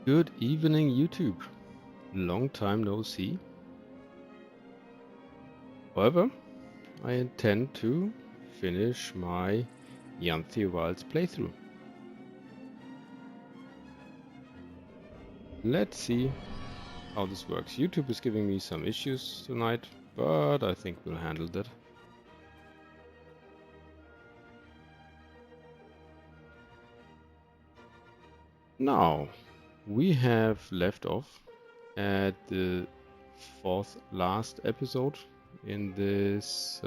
Good evening, YouTube. Long time no see. However, I intend to finish my Janthir Wilds playthrough. Let's see how this works. YouTube is giving me some issues tonight, but I think we'll handle that. Now, we have left off at the fourth last episode in this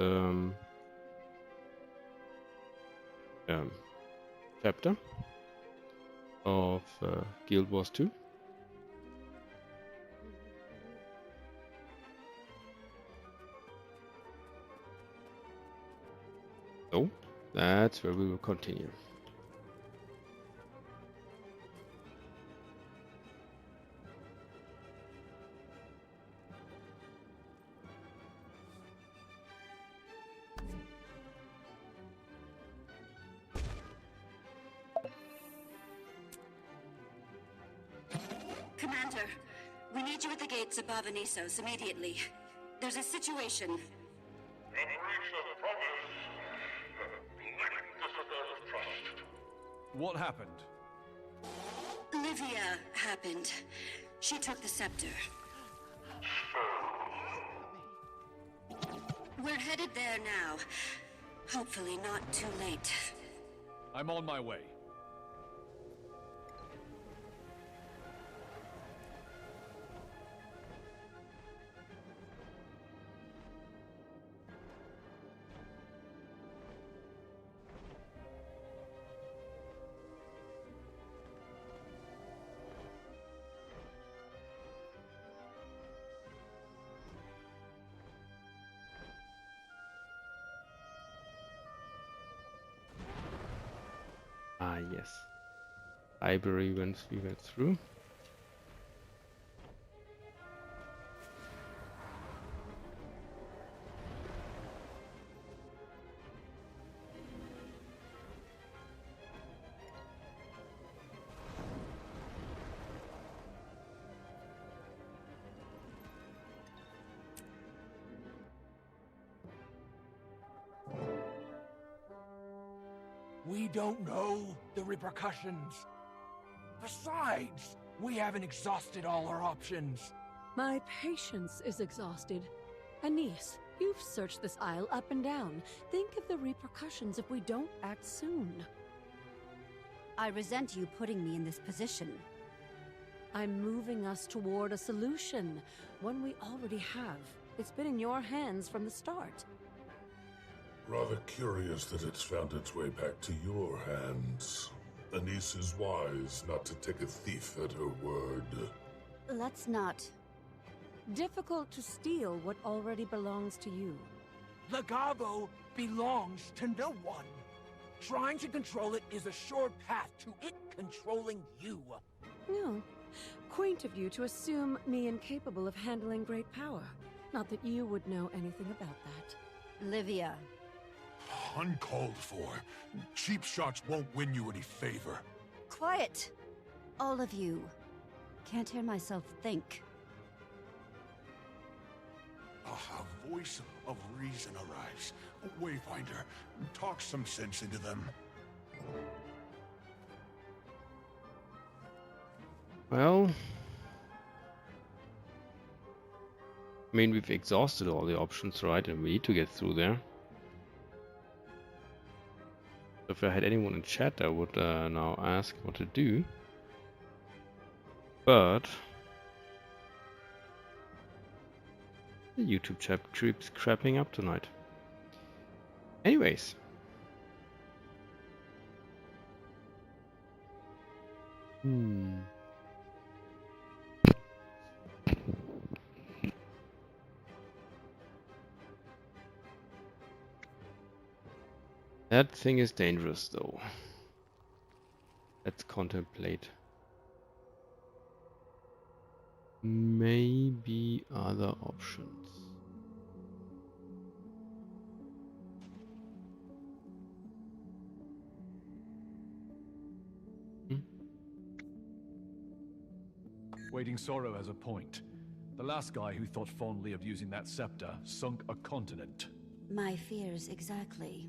chapter of Guild Wars 2. So that's where we will continue. Commander, we need you at the gates above Anisos immediately. There's a situation. What happened? Livia happened. She took the scepter. We're headed there now. Hopefully not too late. I'm on my way. Ah, yes. Library we went through. We don't know the repercussions. Besides, we haven't exhausted all our options. My patience is exhausted. Anise, you've searched this isle up and down. Think of the repercussions if we don't act soon. I resent you putting me in this position. I'm moving us toward a solution, one we already have. It's been in your hands from the start. Rather curious that it's found its way back to your hands. Anise is wise not to take a thief at her word. Let's not. Difficult to steal what already belongs to you. Legago belongs to no one. Trying to control it is a sure path to it controlling you. No. Quaint of you to assume me incapable of handling great power. Not that you would know anything about that. Livia. Uncalled for. Cheap shots won't win you any favor. Quiet! All of you. Can't hear myself think. A voice of reason arrives. Wayfinder, talk some sense into them. Well, I mean, we've exhausted all the options, right? And we need to get through there. If I had anyone in chat, I would now ask what to do. But the YouTube chat keeps crapping up tonight. Anyways. That thing is dangerous, though. Let's contemplate. Maybe other options. Wading Sorrow has a point. The last guy who thought fondly of using that scepter sunk a continent. My fears exactly.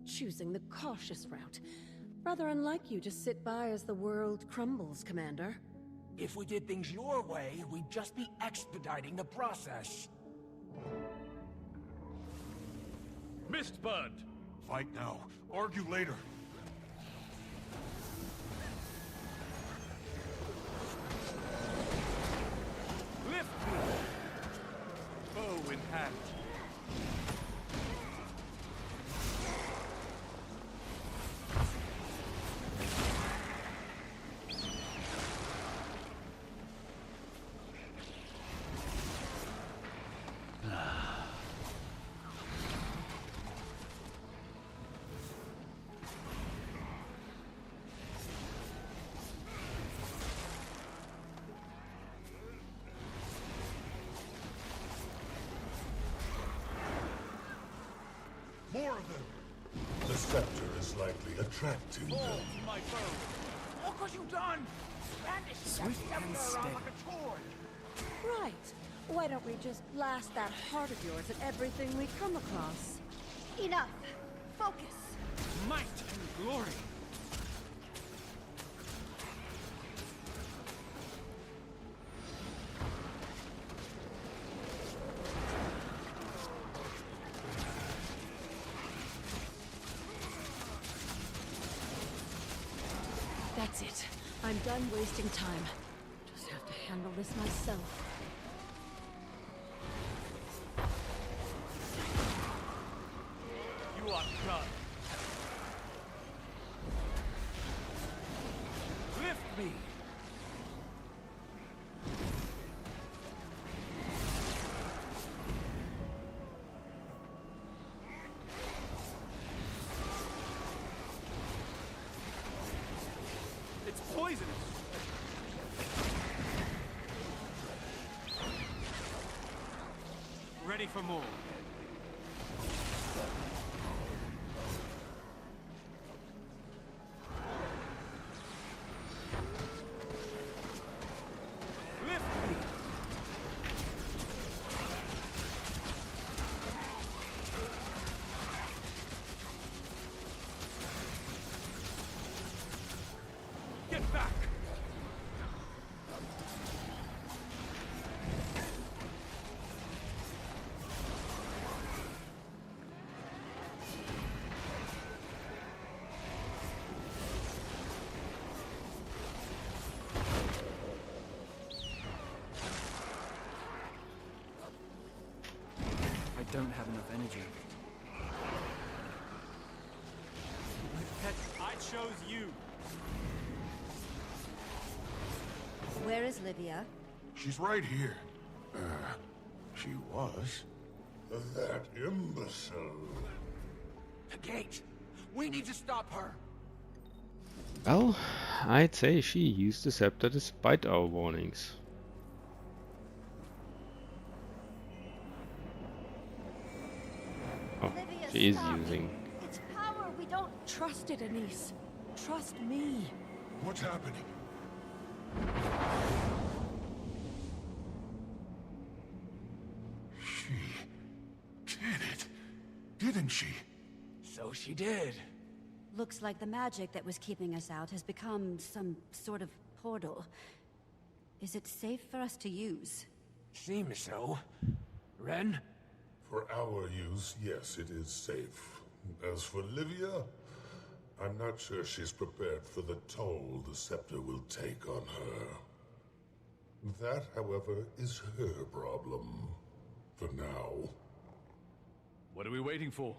Choosing the cautious route. Rather unlike you to sit by as the world crumbles, Commander. If we did things your way, we'd just be expediting the process. Mistbird! Fight now. Argue later. Lift me! Bow in hand. More of them. The scepter is likely attracting them. My bow! Look what you've done! Brandish that scepter around like a toy! Right. Why don't we just blast that heart of yours at everything we come across? Enough. Focus. Might and glory! That's it. I'm done wasting time. Just have to handle this myself. You are done. Lift me! It's poisonous! Ready for more. Lift me! Get back! I don't have enough energy. Pet, I chose you. Where is Livia? She's right here. She was. That imbecile. The gate! We need to stop her! Well, I'd say she used the scepter despite our warnings. Oh, Livia, she is stop. using. It's power we don't... Trust it, Anise. Trust me. What's happening? She did it, didn't she? So she did. Looks like the magic that was keeping us out has become some sort of portal. Is it safe for us to use? Seems so. Ren? For our use, yes, it is safe. As for Livia, I'm not sure she's prepared for the toll the scepter will take on her. That, however, is her problem. For now. What are we waiting for?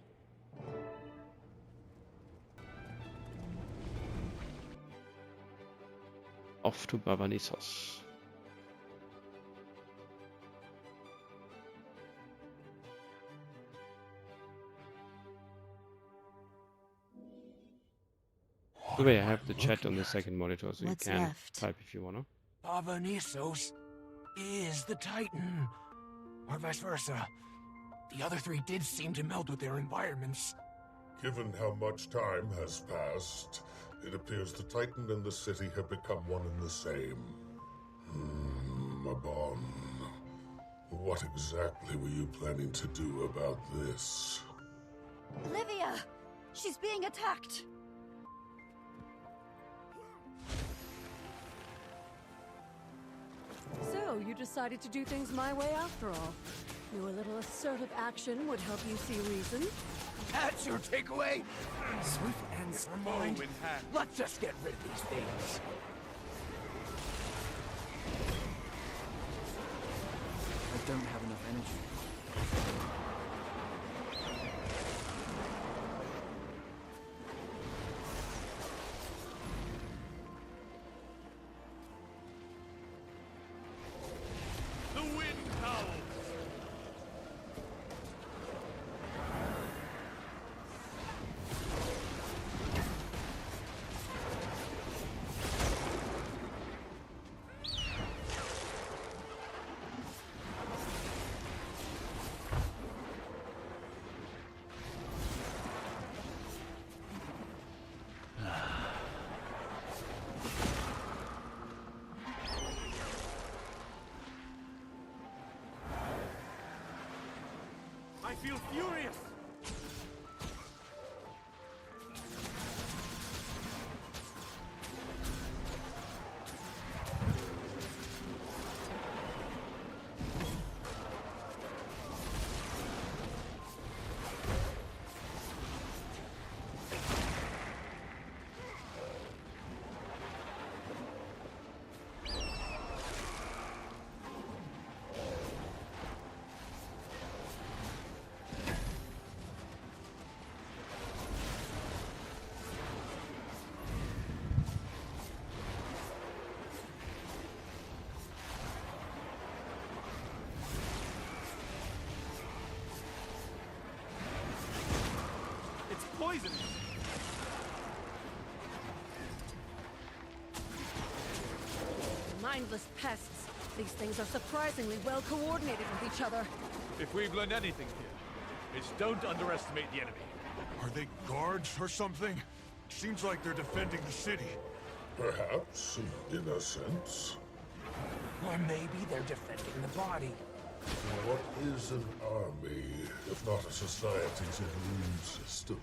Off to Bavanissos. By the way, I have the chat on the second monitor, so What's you can left? type if you wanna. Pavanissos is the Titan. Or vice versa. The other three did seem to meld with their environments. Given how much time has passed, it appears the Titan and the city have become one and the same. Bon. What exactly were you planning to do about this? Livia! She's being attacked! So, you decided to do things my way after all. Knew a little assertive action would help you see reason. That's your takeaway? Swift and mind. Let's just get rid of these things. I don't have enough energy. The wind howls! I feel furious! It's poisonous! Mindless pests. These things are surprisingly well coordinated with each other. If we've learned anything here, it's don't underestimate the enemy. Are they guards or something? Seems like they're defending the city. Perhaps, in a sense. Or maybe they're defending the body. What is an army, if not a society's immune system?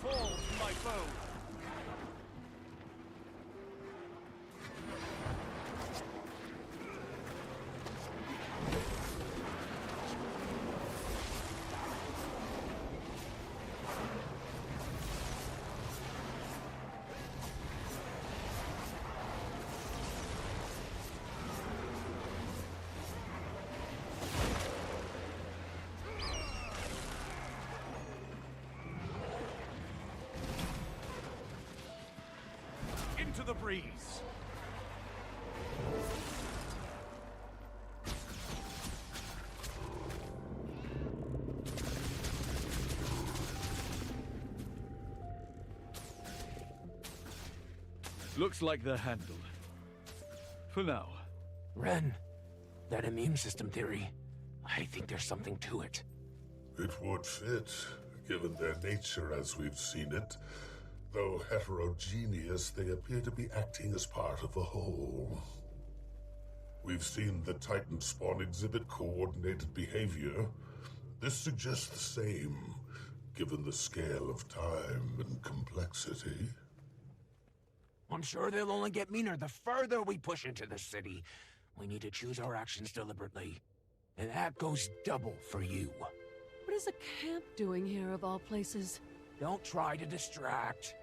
Fall to my foe! Into the breeze! Looks like they're handled. For now. Ren, that immune system theory, I think there's something to it. It would fit, given their nature as we've seen it. Though heterogeneous, they appear to be acting as part of a whole. We've seen the Titan spawn exhibit coordinated behavior. This suggests the same, given the scale of time and complexity. I'm sure they'll only get meaner the further we push into the city. We need to choose our actions deliberately. And that goes double for you. What is a camp doing here of all places? Don't try to distract.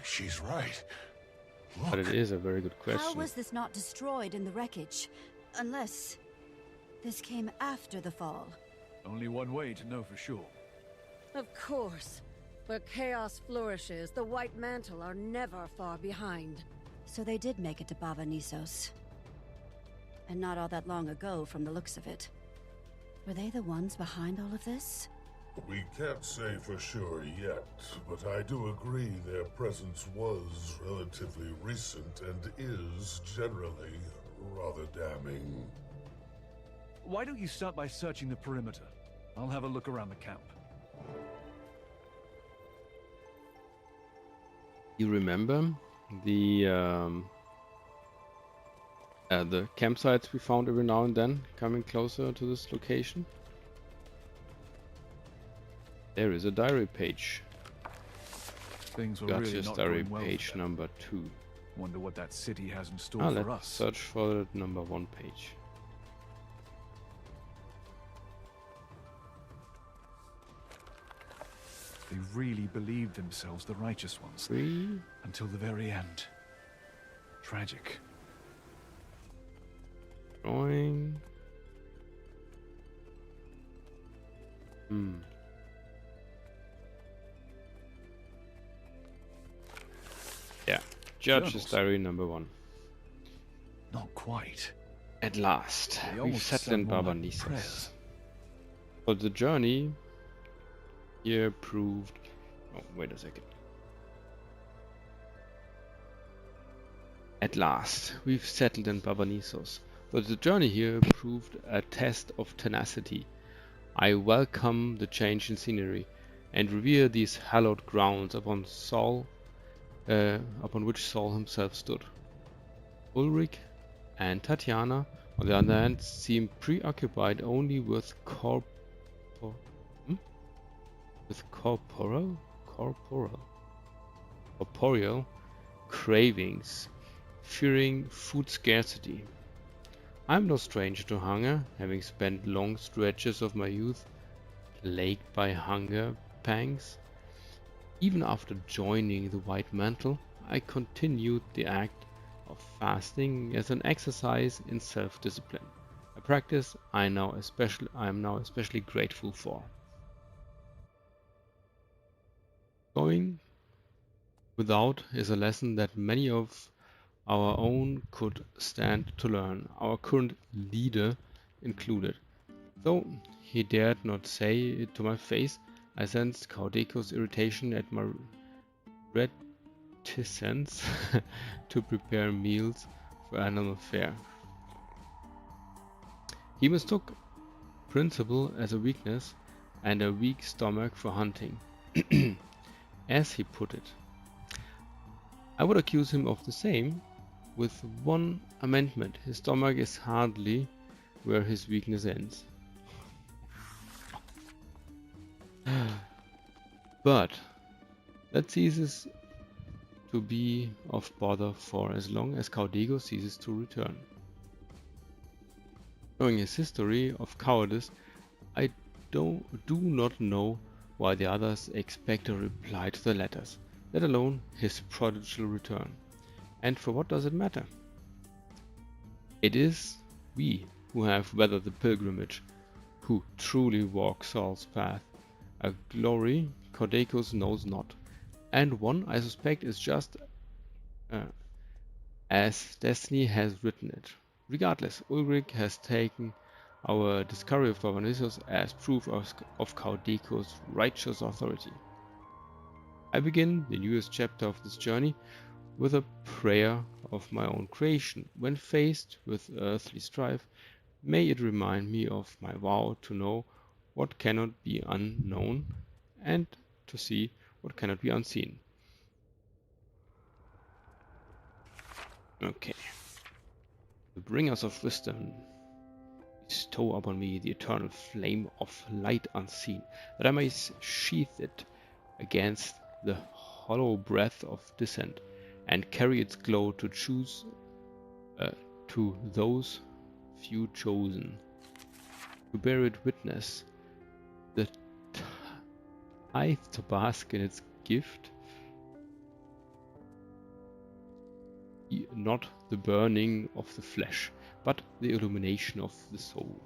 She's right. But it is a very good question. How was this not destroyed in the wreckage? Unless this came after the fall. Only one way to know for sure. Of course. Where chaos flourishes, the White Mantle are never far behind. So they did make it to Baba Nisos. And not all that long ago from the looks of it. Were they the ones behind all of this? We can't say for sure yet, but I do agree their presence was relatively recent and is generally rather damning. Why don't you start by searching the perimeter? I'll have a look around the camp. You remember the campsites we found every now and then coming closer to this location? There is a diary page. Things were Got really this not diary going well page for them. number 2. Wonder what that city has in store Ah, for let's us. search for the number 1 page. They really believed themselves the righteous ones. 3. Until the very end. Tragic. Drawing. Yeah, Judge's Journals. diary number 1. Not quite. At last, They we've almost settled in sound more Baba like Nisos. prayers. But the journey here proved... Oh, wait a second. At last, we've settled in Baba Nisos. But the journey here proved a test of tenacity. I welcome the change in scenery and revere these hallowed grounds upon which Saul himself stood. Ulrich and Tatiana, on the other hand, seem preoccupied only with corporeal cravings, fearing food scarcity. I'm no stranger to hunger, having spent long stretches of my youth plagued by hunger pangs. Even after joining the White Mantle, I continued the act of fasting as an exercise in self-discipline, a practice I am now especially grateful for. Going without is a lesson that many of our own could stand to learn, our current leader included. Though he dared not say it to my face, I sensed Caudeco's irritation at my reticence to prepare meals for animal fare. He mistook principle as a weakness and a weak stomach for hunting, as he put it. I would accuse him of the same, with one amendment: his stomach is hardly where his weakness ends. But that ceases to be of bother for as long as Caudego ceases to return. Knowing his history of cowardice, I do not know why the others expect a reply to the letters, let alone his prodigal return. And for what does it matter? It is we who have weathered the pilgrimage, who truly walk Saul's path, a glory Caudecos knows not, and one I suspect is just as destiny has written it. Regardless, Ulrich has taken our discovery of Baba Nisos as proof of Caudeco's righteous authority. I begin the newest chapter of this journey with a prayer of my own creation. When faced with earthly strife, may it remind me of my vow to know what cannot be unknown and to see what cannot be unseen. Okay. The bringers of wisdom, bestow upon me the eternal flame of light unseen, that I may sheath it against the hollow breath of dissent, and carry its glow to those few chosen, to bear it witness, the tithe to bask in its gift. be not the burning of the flesh, but the illumination of the soul.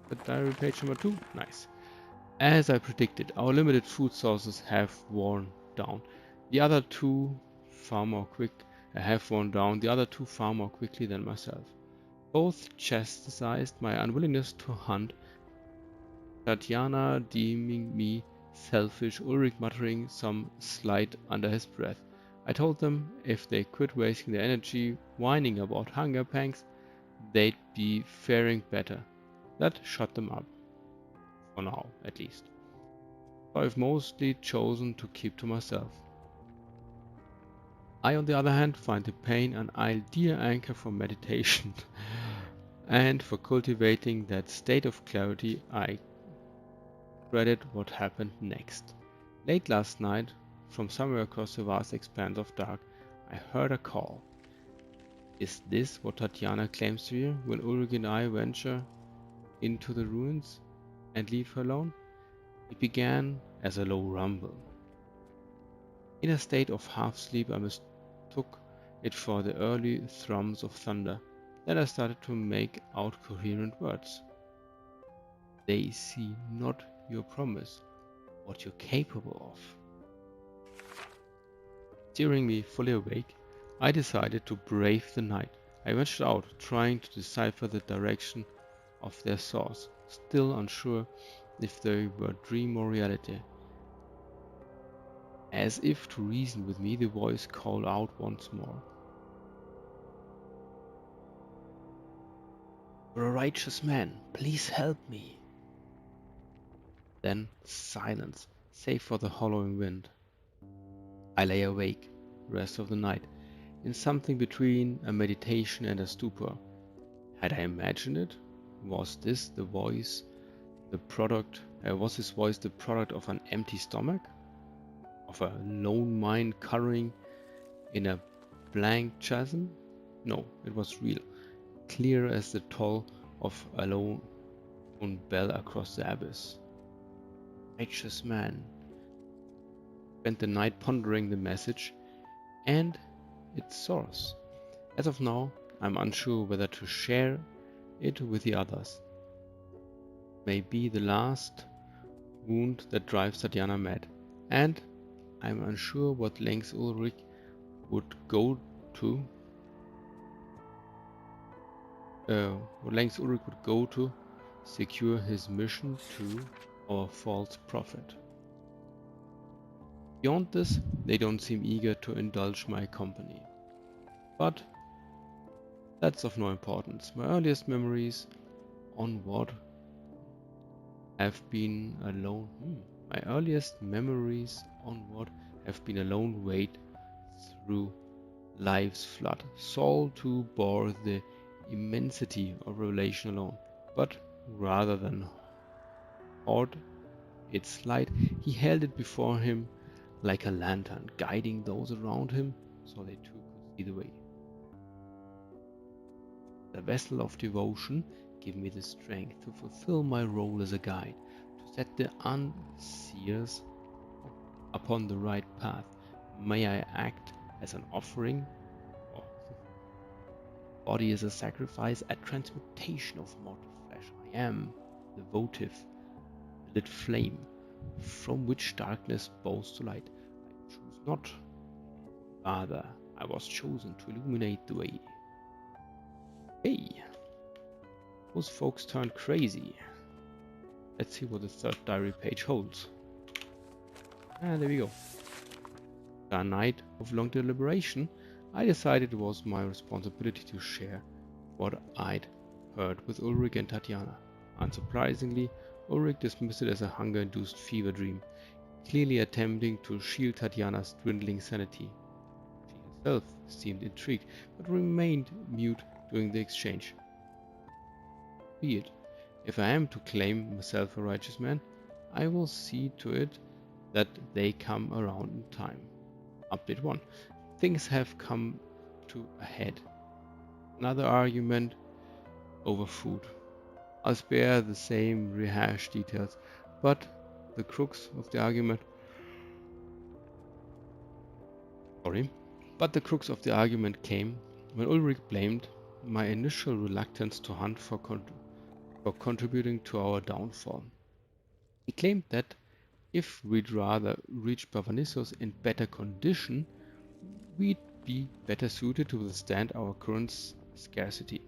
But diary page number 2, nice. As I predicted, our limited food sources have worn down. The other two far more quickly than myself. Both chastised my unwillingness to hunt, Tatiana deeming me selfish, Ulrich muttering some slight under his breath. I told them if they quit wasting their energy whining about hunger pangs, they'd be faring better. That shut them up. For now, at least. So I've mostly chosen to keep to myself. I, on the other hand, find the pain an ideal anchor for meditation and for cultivating that state of clarity. I dreaded what happened next. Late last night, from somewhere across the vast expanse of dark, I heard a call. Is this what Tatiana claims to hear when Ulrich and I venture into the ruins and leave her alone? It began as a low rumble. In a state of half-sleep, I mistook it for the early thrums of thunder. Then I started to make out coherent words. They see not your promise, what you're capable of. Steering me fully awake, I decided to brave the night. I ventured out, trying to decipher the direction of their source, still unsure if they were dream or reality. As if to reason with me, the voice called out once more. You're a righteous man, please help me. Then silence, save for the hollowing wind. I lay awake the rest of the night, in something between a meditation and a stupor. Had I imagined it? Was this voice the product of an empty stomach? Of a lone mind cowering in a blank chasm? No, it was real, clear as the toll of a lone bell across the abyss. Righteous man. Spent the night pondering the message and its source. As of now, I'm unsure whether to share it with the others. May be the last wound that drives Tatiana mad, and I'm unsure what lengths Ulrich would go to secure his mission to our false prophet. Beyond this, they don't seem eager to indulge my company. But that's of no importance. My earliest memories onward have been a lone wade through life's flood. Saul too bore the immensity of revelation alone, but rather than hoard its light, he held it before him like a lantern, guiding those around him so they too could see the way. The vessel of devotion, give me the strength to fulfill my role as a guide, to set the unseers upon the right path. May I act as an offering, or body as a sacrifice, a transmutation of mortal flesh. I am the votive lit flame, from which darkness bows to light. I choose not, rather, I was chosen to illuminate the way. Hey, those folks turned crazy. Let's see what the third diary page holds. And there we go. A night of long deliberation, I decided it was my responsibility to share what I'd heard with Ulrich and Tatiana. Unsurprisingly, Ulrich dismissed it as a hunger-induced fever dream, clearly attempting to shield Tatiana's dwindling sanity. She herself seemed intrigued, but remained mute during the exchange. Be it. If I am to claim myself a righteous man, I will see to it that they come around in time. Update 1. Things have come to a head. Another argument over food. I'll spare the same rehashed details, but the crux of the argument came when Ulrich blamed my initial reluctance to hunt for contributing to our downfall. He claimed that if we'd rather reach Bavanissos in better condition, we'd be better suited to withstand our current scarcity.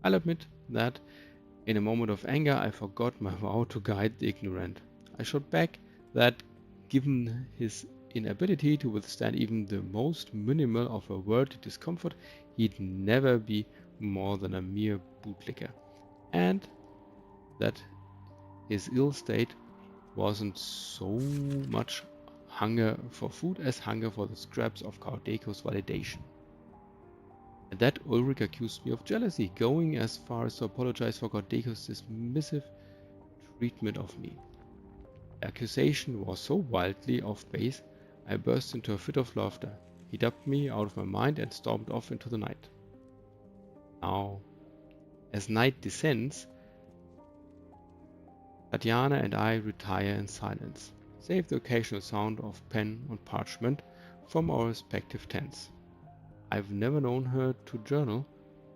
I'll admit that in a moment of anger I forgot my vow to guide the ignorant. I shot back that given his inability to withstand even the most minimal of a worldly discomfort, he'd never be more than a mere bootlicker, and that his ill state wasn't so much hunger for food as hunger for the scraps of Kaodeko's validation. And that Ulrich accused me of jealousy, going as far as to apologize for Kaodeko's dismissive treatment of me. The accusation was so wildly off base, I burst into a fit of laughter. He dubbed me out of my mind and stormed off into the night. Now, as night descends, Tatiana and I retire in silence, save the occasional sound of pen on parchment from our respective tents. I've never known her to journal,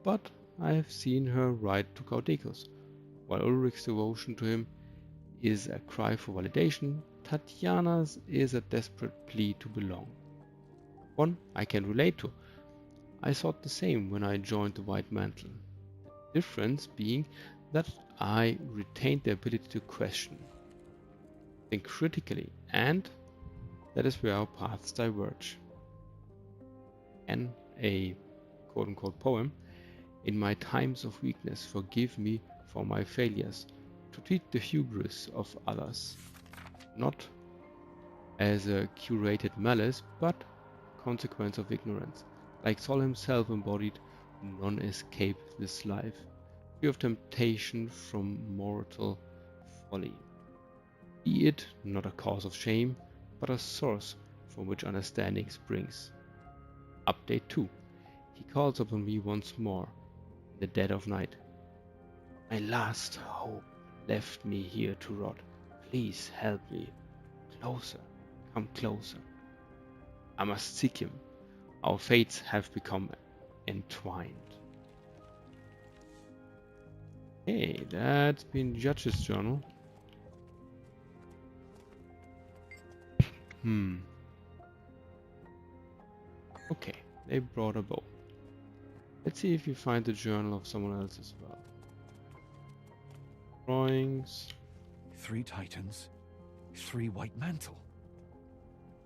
but I have seen her write to Kaodeko's. While Ulrich's devotion to him is a cry for validation, Tatiana's is a desperate plea to belong. One I can relate to. I thought the same when I joined the White Mantle. The difference being that I retained the ability to question, think critically, and that is where our paths diverge. And a quote-unquote poem, in my times of weakness forgive me for my failures, to treat the hubris of others, not as a curated malice, but consequence of ignorance, like Sol himself embodied none escape this life, free of temptation from mortal folly. Be it not a cause of shame, but a source from which understanding springs. Update 2. He calls upon me once more, in the dead of night. My last hope left me here to rot. Please help me. Closer, come closer. I must seek him. Our fates have become entwined. Hey, that's been Judge's journal. Okay, they brought a bow. Let's see if you find the journal of someone else as well. Drawings. 3 Titans, 3 White Mantle.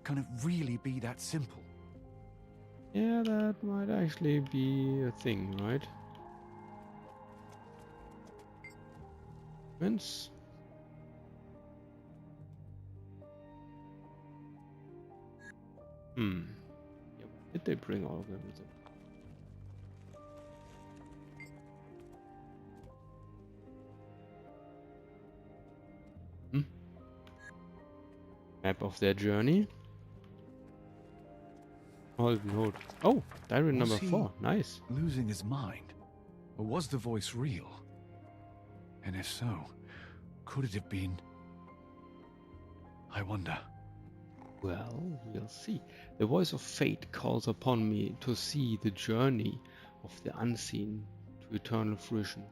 Can it really be that simple? Yeah, that might actually be a thing, right? Vince? Yeah, did they bring all of them with them? Map of their journey. Note. Oh, diary number 4. Nice. Losing his mind? Or was the voice real? And if so, could it have been? I wonder. Well, we'll see. The voice of fate calls upon me to see the journey of the unseen to eternal fruition.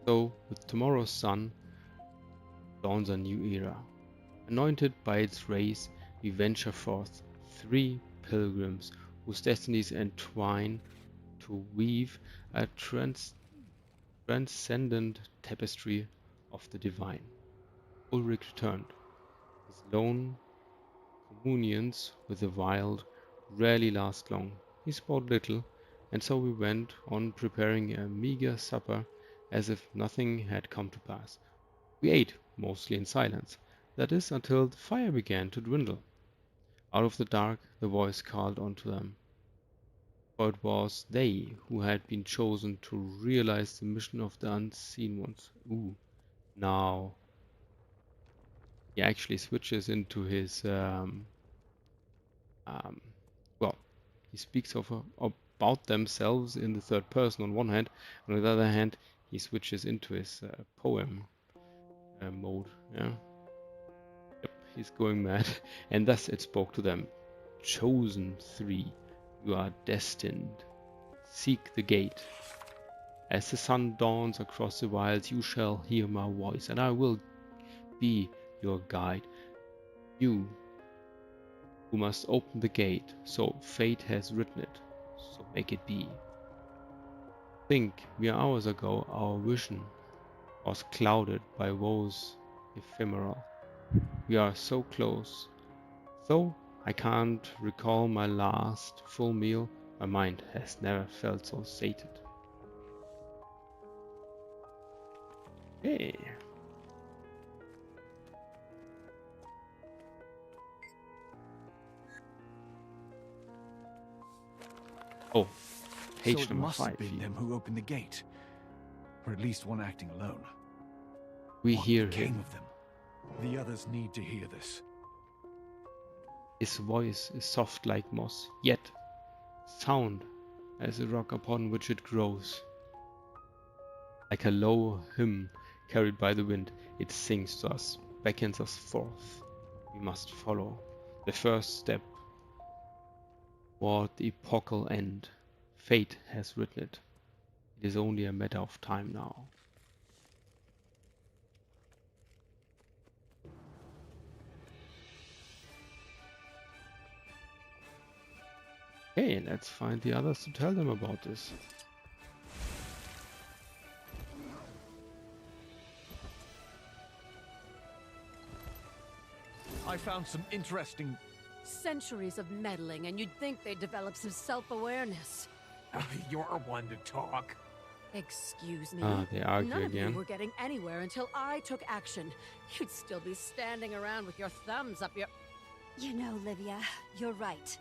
So, with tomorrow's sun, dawns a new era. Anointed by its rays, we venture forth, 3 pilgrims whose destinies entwine to weave a transcendent tapestry of the divine. Ulrich returned. His lone communions with the wild rarely last long. He spoke little, and so we went on preparing a meager supper as if nothing had come to pass. We ate, mostly in silence. That is, until the fire began to dwindle. Out of the dark, the voice called onto them. For it was they who had been chosen to realize the mission of the unseen ones. Now he actually switches into his he speaks about themselves in the third person on one hand, and on the other hand he switches into his poem mode. Yeah. Yep, he's going mad. And thus it spoke to them. Chosen three, you are destined. Seek the gate. As the sun dawns across the wilds, you shall hear my voice, and I will be your guide. You who must open the gate, so fate has written it, so make it be. Think, mere hours ago our vision was clouded by woes ephemeral. We are so close, though I can't recall my last full meal, my mind has never felt so sated. Hey. Oh, page So it number must 5. have been them who opened the gate. Or at least one acting alone. We What hear became him. of them? The others need to hear this. His voice is soft like moss, yet sound as a rock upon which it grows. Like a low hymn carried by the wind, it sings to us, beckons us forth. We must follow the first step toward the epochal end. Fate has written it. It is only a matter of time now. Okay, let's find the others to tell them about this. I found some interesting... Centuries of meddling, and you'd think they'd develop some self-awareness. You're one to talk. Excuse me. They argue None of again. you were getting anywhere until I took action. You'd still be standing around with your thumbs up your... You know, Livia, you're right.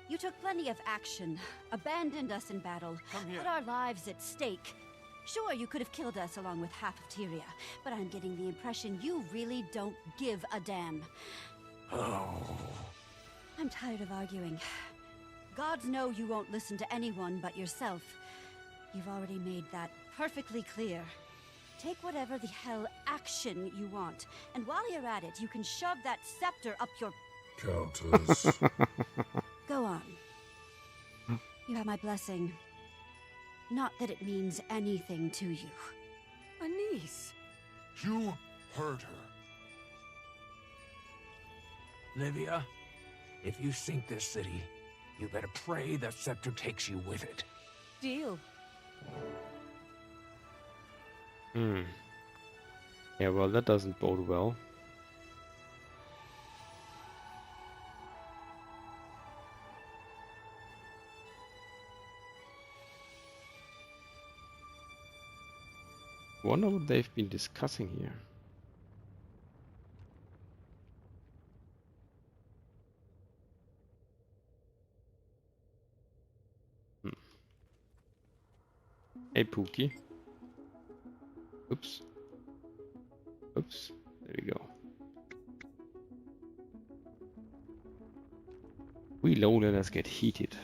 You took plenty of action, abandoned us in battle, Come here. put our lives at stake. Sure, you could have killed us along with half of Tyria, but I'm getting the impression you really don't give a damn. Oh. I'm tired of arguing. Gods know you won't listen to anyone but yourself. You've already made that perfectly clear. Take whatever the hell action you want, and while you're at it, you can shove that scepter up your... Countess. Go on. You have my blessing. Not that it means anything to you. Anise. You heard her. Livia, if you sink this city, you better pray the scepter takes you with it. Deal. Yeah, well, that doesn't bode well. Wonder what they've been discussing here. Hey, Pookie. Oops. Oops. There we go. We lowlanders get heated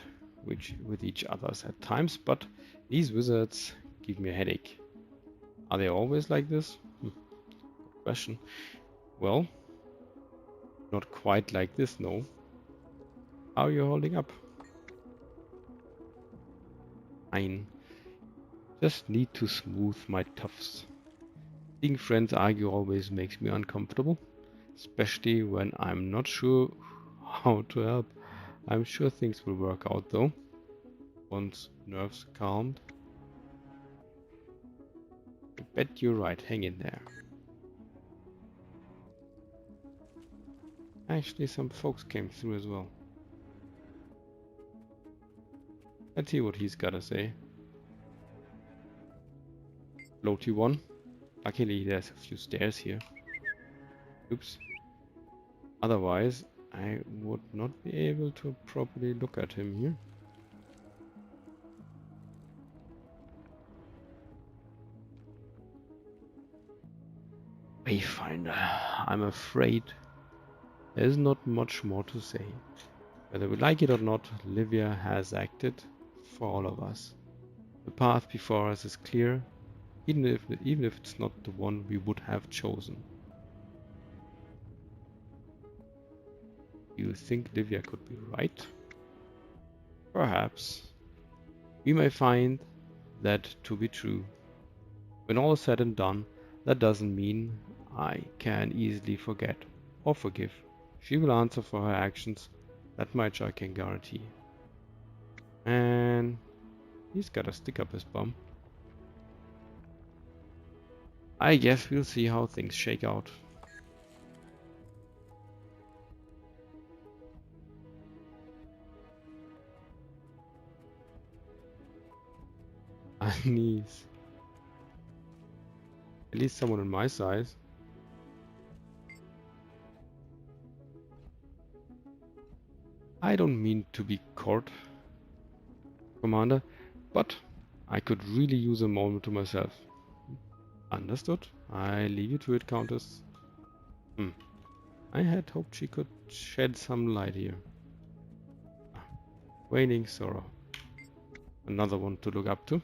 with each others at times, but these wizards give me a headache. Are they always like this? Good question. Well, not quite like this, no. How are you holding up? Fine. Just need to smooth my tufts. Seeing friends argue always makes me uncomfortable, especially when I'm not sure how to help. I'm sure things will work out though, once nerves calmed. I bet you're right, hang in there. Actually, some folks came through as well. Let's see what he's gotta say. Floaty one. Luckily there's a few stairs here. Oops. Otherwise, I would not be able to properly look at him here. Wayfinder. I'm afraid there's not much more to say. Whether we like it or not, Livia has acted for all of us. The path before us is clear. even if it's not the one we would have chosen. You think Livia could be right? Perhaps. We may find that to be true. When all is said and done, that doesn't mean I can easily forget or forgive. She will answer for her actions, that much I can guarantee. And he's got a stick up his bum. I guess we'll see how things shake out. Knees. At least someone in my size. I don't mean to be court, Commander, but I could really use a moment to myself. Understood. I leave you to it, Countess. I had hoped she could shed some light here. Waning sorrow. Another one to look up to.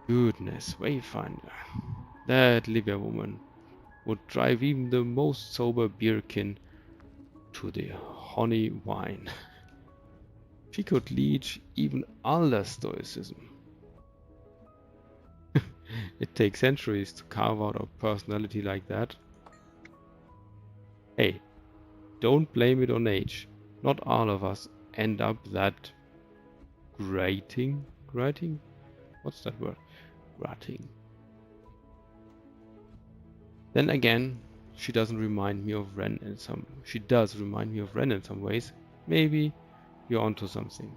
Goodness, Wayfinder. That Livia woman would drive even the most sober beerkin to the honey wine. She could leech even Alder stoicism. It takes centuries to carve out a personality like that. Hey, don't blame it on age. Not all of us end up that grating? What's that word? Grating. Then again, she doesn't remind me of Ren in some. She does remind me of Ren in some ways. Maybe you're onto something.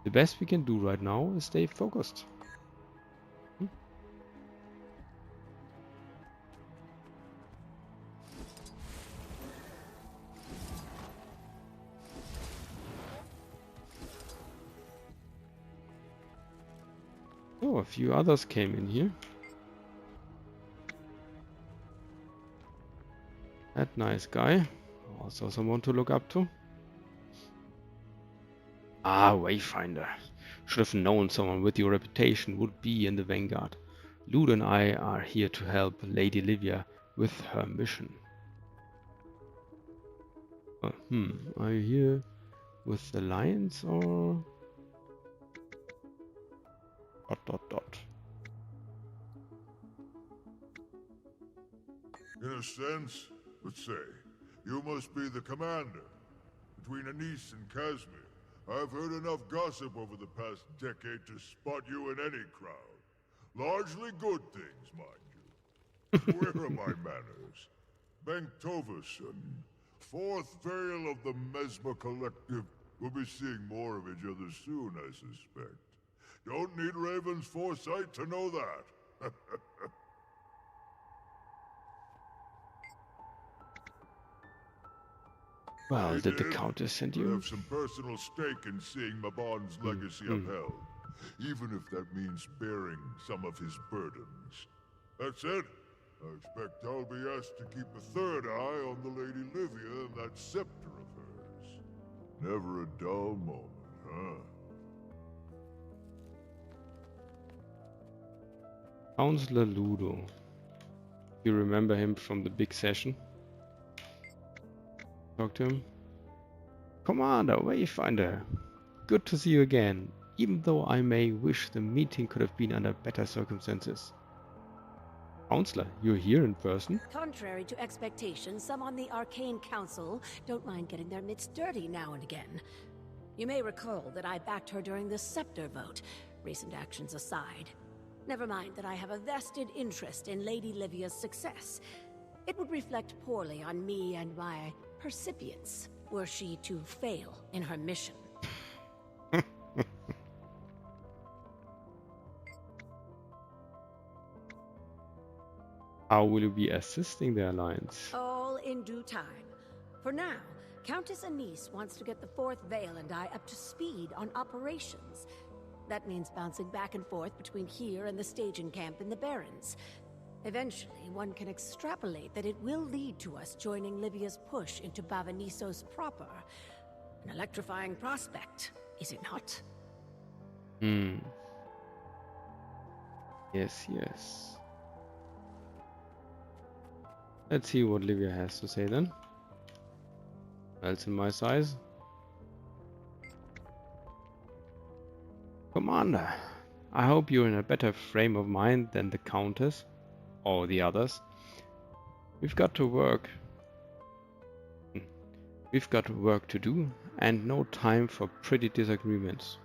The best we can do right now is stay focused. Oh, a few others came in here. That nice guy. Also someone to look up to. Ah, Wayfinder. Should have known someone with your reputation would be in the vanguard. Lude and I are here to help Lady Livia with her mission. Are you here with the Lions or... ... In a sense, but say, you must be the commander. Between Anise and Casimir, I've heard enough gossip over the past decade to spot you in any crowd. Largely good things, mind you. Where are my manners? Benktoverson, fourth Vale of the Mesmer Collective. We'll be seeing more of each other soon, I suspect. Don't need Raven's foresight to know that. Well, did the Countess send I you? have some personal stake in seeing Mabon's legacy upheld, even if that means bearing some of his burdens. That said, I expect I'll be asked to keep a third eye on the Lady Livia and that scepter of hers. Never a dull moment, huh? Counselor Ludo. You remember him from the big session? Talk to him. Commander, Wayfinder. Good to see you again, even though I may wish the meeting could have been under better circumstances. Counselor, you're here in person? Contrary to expectations, some on the Arcane Council don't mind getting their mitts dirty now and again. You may recall that I backed her during the Scepter vote, recent actions aside. Never mind that I have a vested interest in Lady Livia's success. It would reflect poorly on me and my percipients were she to fail in her mission. How will you be assisting the Alliance? All in due time. For now, Countess Anise wants to get the Fourth Vale and I up to speed on operations. That means bouncing back and forth between here and the staging camp in the Barrens. Eventually, one can extrapolate that it will lead to us joining Livia's push into Bavanisos proper. An electrifying prospect, is it not? Yes, yes. Let's see what Livia has to say then. Well, it's in my size. Commander, I hope you're in a better frame of mind than the Countess or the others. We've got work to do and no time for pretty disagreements.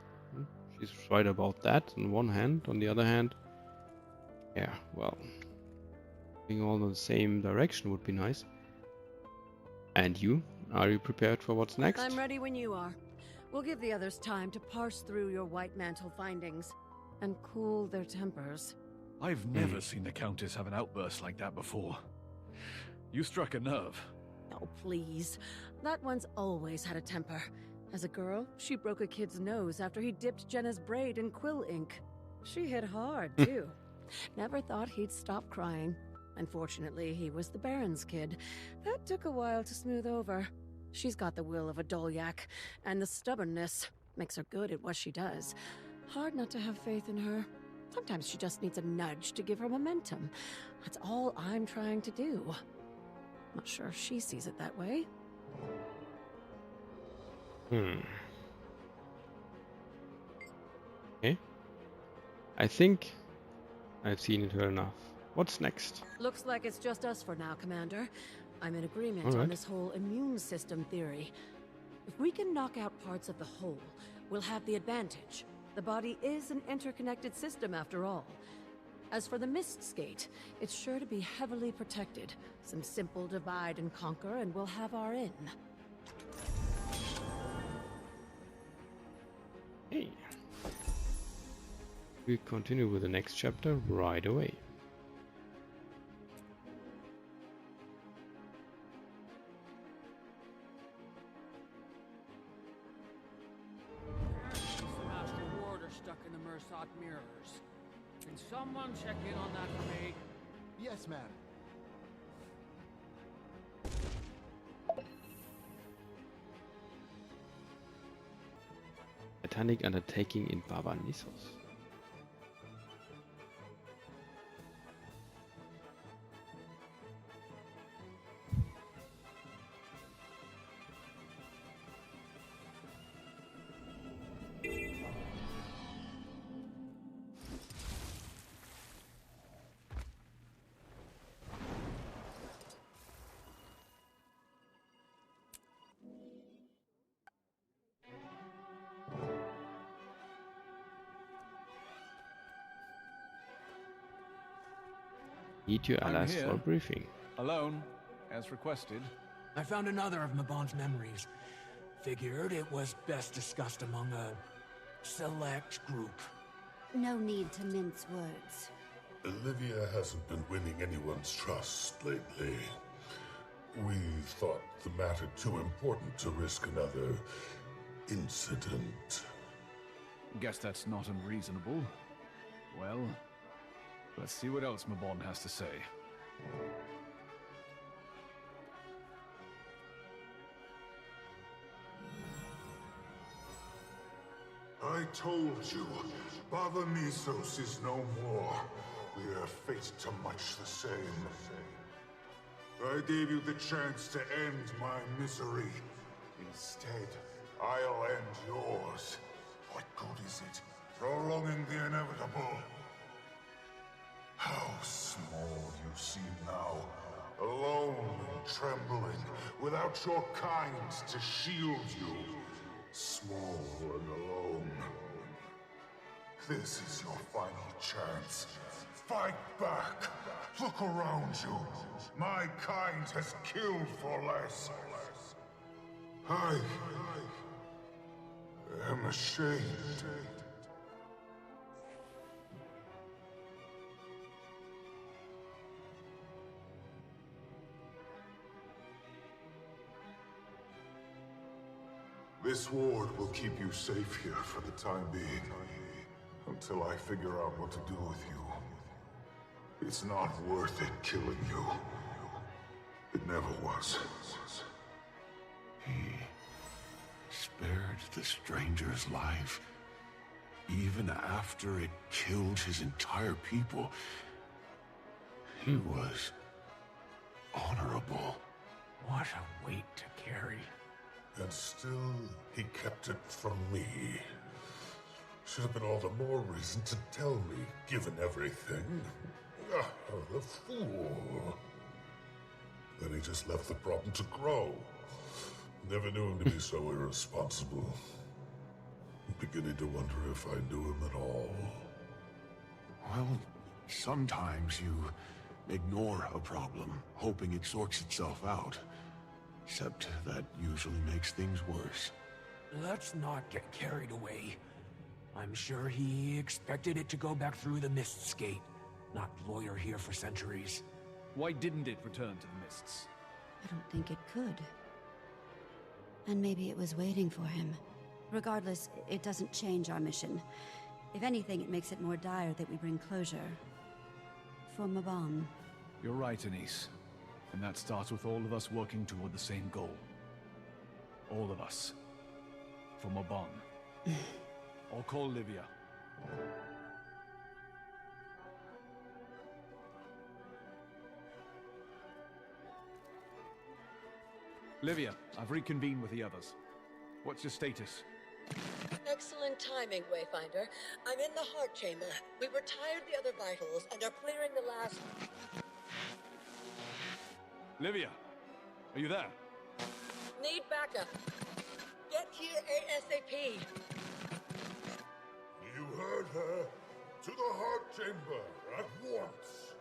She's right about that on one hand. On the other hand, yeah, well, being all in the same direction would be nice. And you? Are you prepared for what's next? I'm ready when you are. We'll give the others time to parse through your White Mantle findings and cool their tempers. I've never seen the Countess have an outburst like that before. You struck a nerve. Oh, please. That one's always had a temper. As a girl, she broke a kid's nose after he dipped Jenna's braid in quill ink. She hit hard, too. Never thought he'd stop crying. Unfortunately, he was the Baron's kid. That took a while to smooth over. She's got the will of a Dolyak, and the stubbornness makes her good at what she does. Hard not to have faith in her. Sometimes she just needs a nudge to give her momentum. That's all I'm trying to do. Not sure if she sees it that way. Okay. I think I've seen it well enough. What's next? Looks like it's just us for now, Commander. I'm in agreement All right. on this whole immune system theory. If we can knock out parts of the whole, we'll have the advantage. The body is an interconnected system after all. As for the Mistskate, it's sure to be heavily protected. Some simple divide and conquer and we'll have our in. Hey. We continue with the next chapter right away. Master Ward are stuck in the Mersat mirrors. Can someone check in on that for me? Yes, ma'am. Titanic Undertaking in Barbarissos. Need your I'm allies here. for a briefing. Alone, as requested. I found another of Mabon's memories. Figured it was best discussed among a select group. No need to mince words. Olivia hasn't been winning anyone's trust lately. We thought the matter too important to risk another incident. Guess that's not unreasonable. Well, let's see what else Mabon has to say. I told you, Barbarissos is no more. We are fated to much the same. I gave you the chance to end my misery. Instead, I'll end yours. What good is it? Prolonging the inevitable. How small you seem now. Alone and trembling, without your kind to shield you. Small and alone. This is your final chance. Fight back! Look around you. My kind has killed for less. I am ashamed. This ward will keep you safe here for the time being, until I figure out what to do with you. It's not worth it killing you. It never was. He spared the stranger's life Even after it killed his entire people, he was honorable. What a weight to carry. And still, he kept it from me. Should have been all the more reason to tell me, given everything. Ah, the fool. Then he just left the problem to grow. Never knew him to be so irresponsible. I'm beginning to wonder if I knew him at all. Well, sometimes you ignore a problem, hoping it sorts itself out. Except that usually makes things worse. Let's not get carried away. I'm sure he expected it to go back through the Mist's gate, not loiter here for centuries. Why didn't it return to the Mists? I don't think it could. And maybe it was waiting for him. Regardless, it doesn't change our mission. If anything, it makes it more dire that we bring closure. For Mabon. You're right, Anise. And that starts with all of us working toward the same goal. All of us. For Mabon. I'll call Livia. Livia, I've reconvened with the others. What's your status? Excellent timing, Wayfinder. I'm in the heart chamber. We retired the other vitals and are clearing the last... Livia, are you there? Need backup. Get here ASAP. You heard her. To the heart chamber at once.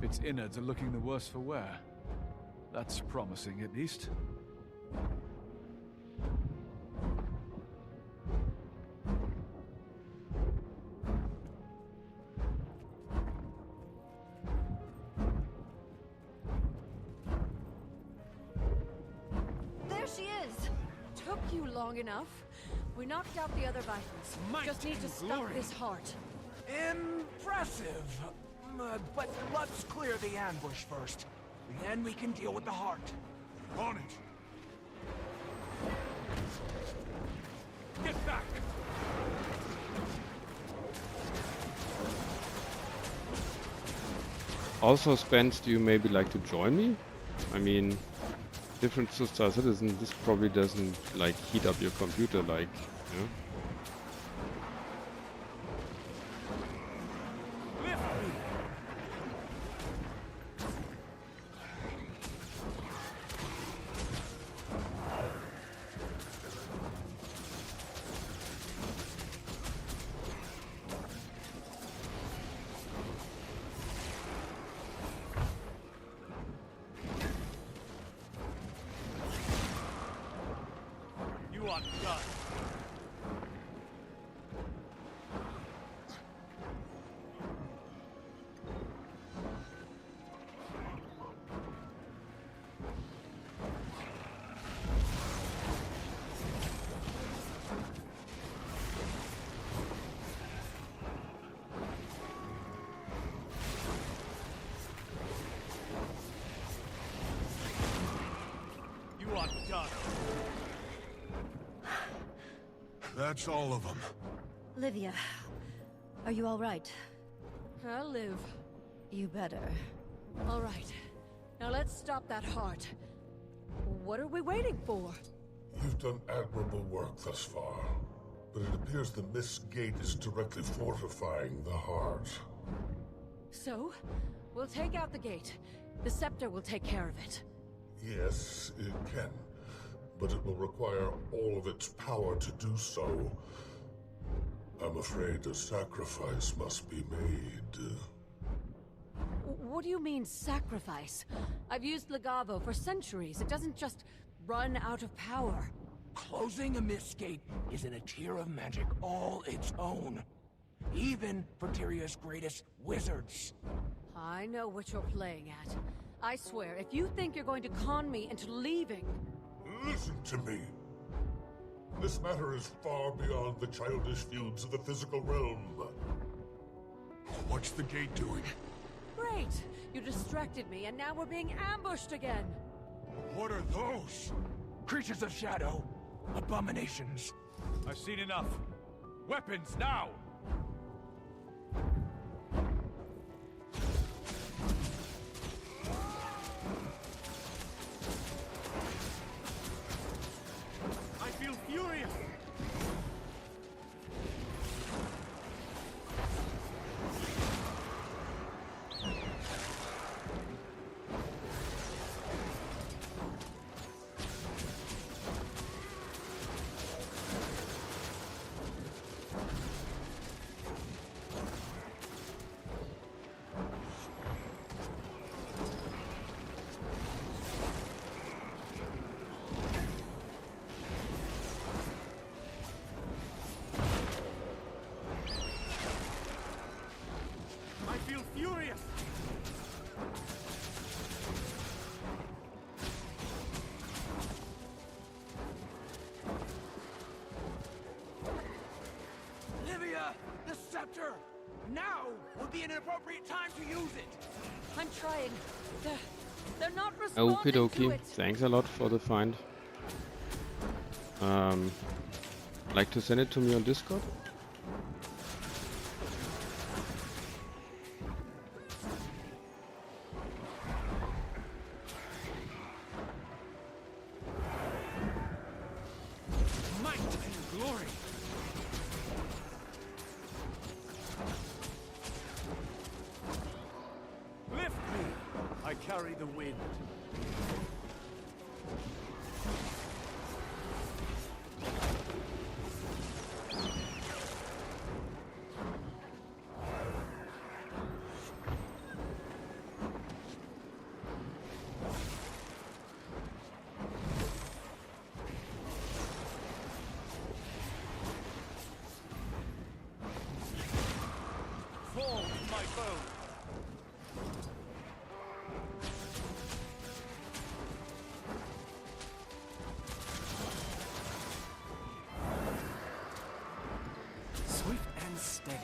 Its innards are looking the worse for wear. That's promising, at least. There she is! Took you long enough. We knocked out the other vitals. Just need to stop this heart. Impressive! But let's clear the ambush first. Then we can deal with the heart. On it! Get back! Also, Spence, do you maybe like to join me? I mean, different to Star Citizen, this probably doesn't like heat up your computer like, you know? That's all of them. Livia, are you all right? I'll live. You better. All right. Now let's stop that heart. What are we waiting for? You've done admirable work thus far, but it appears the Mist Gate is directly fortifying the heart. So, we'll take out the gate. The scepter will take care of it. Yes, it can, but it will require all of its power to do so. I'm afraid a sacrifice must be made. What do you mean, sacrifice? I've used Legavo for centuries. It doesn't just run out of power. Closing a Mist Gate is in a tier of magic all its own. Even for Tyria's greatest wizards. I know what you're playing at. I swear, if you think you're going to con me into leaving... Listen to me. This matter is far beyond the childish feuds of the physical realm. What's the gate doing? Great! You distracted me, and now we're being ambushed again. What are those? Creatures of shadow. Abominations. I've seen enough. Weapons, now! I feel furious! The scepter! Now would be an appropriate time to use it! I'm trying. They're not responding Okie to dokie. it. Thanks a lot for the find. Like to send it to me on Discord? Might and glory! Lift me! I carry the wind. Fall with my bow! Swift and steady.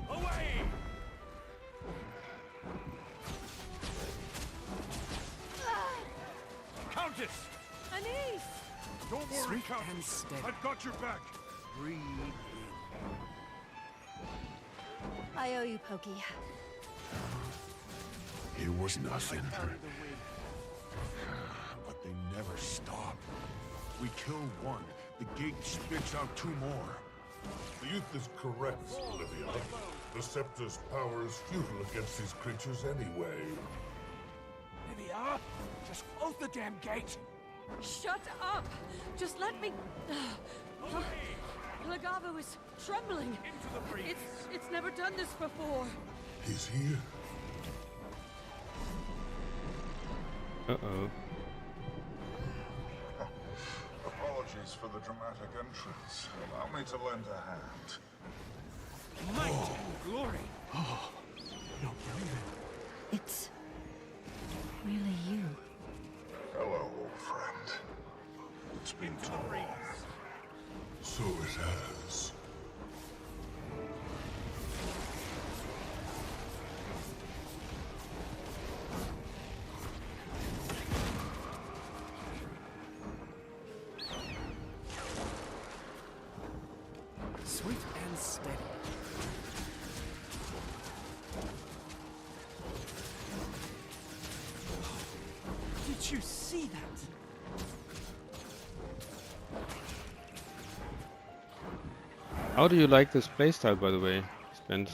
Away! Countess! Anise! Don't worry, Swift and Countess. steady. I've got your back. Breathe in. I owe you, Pokey. It was nothing. Carry the wind. But they never stop. We kill one, the gate spits out two more. The youth is correct, Olivia. The scepter's power is futile against these creatures anyway. Livia, just close the damn gate! Shut up! Just let me... Lagavo is trembling. Into the breeze. It's never done this before. He's here. Uh-oh. Apologies for the dramatic entrance. Allow me to lend a hand. Might and glory! It's really you. Hello, old friend. It's been too long. So it has. Swift and steady. Did you see that? How do you like this playstyle, by the way, Spence?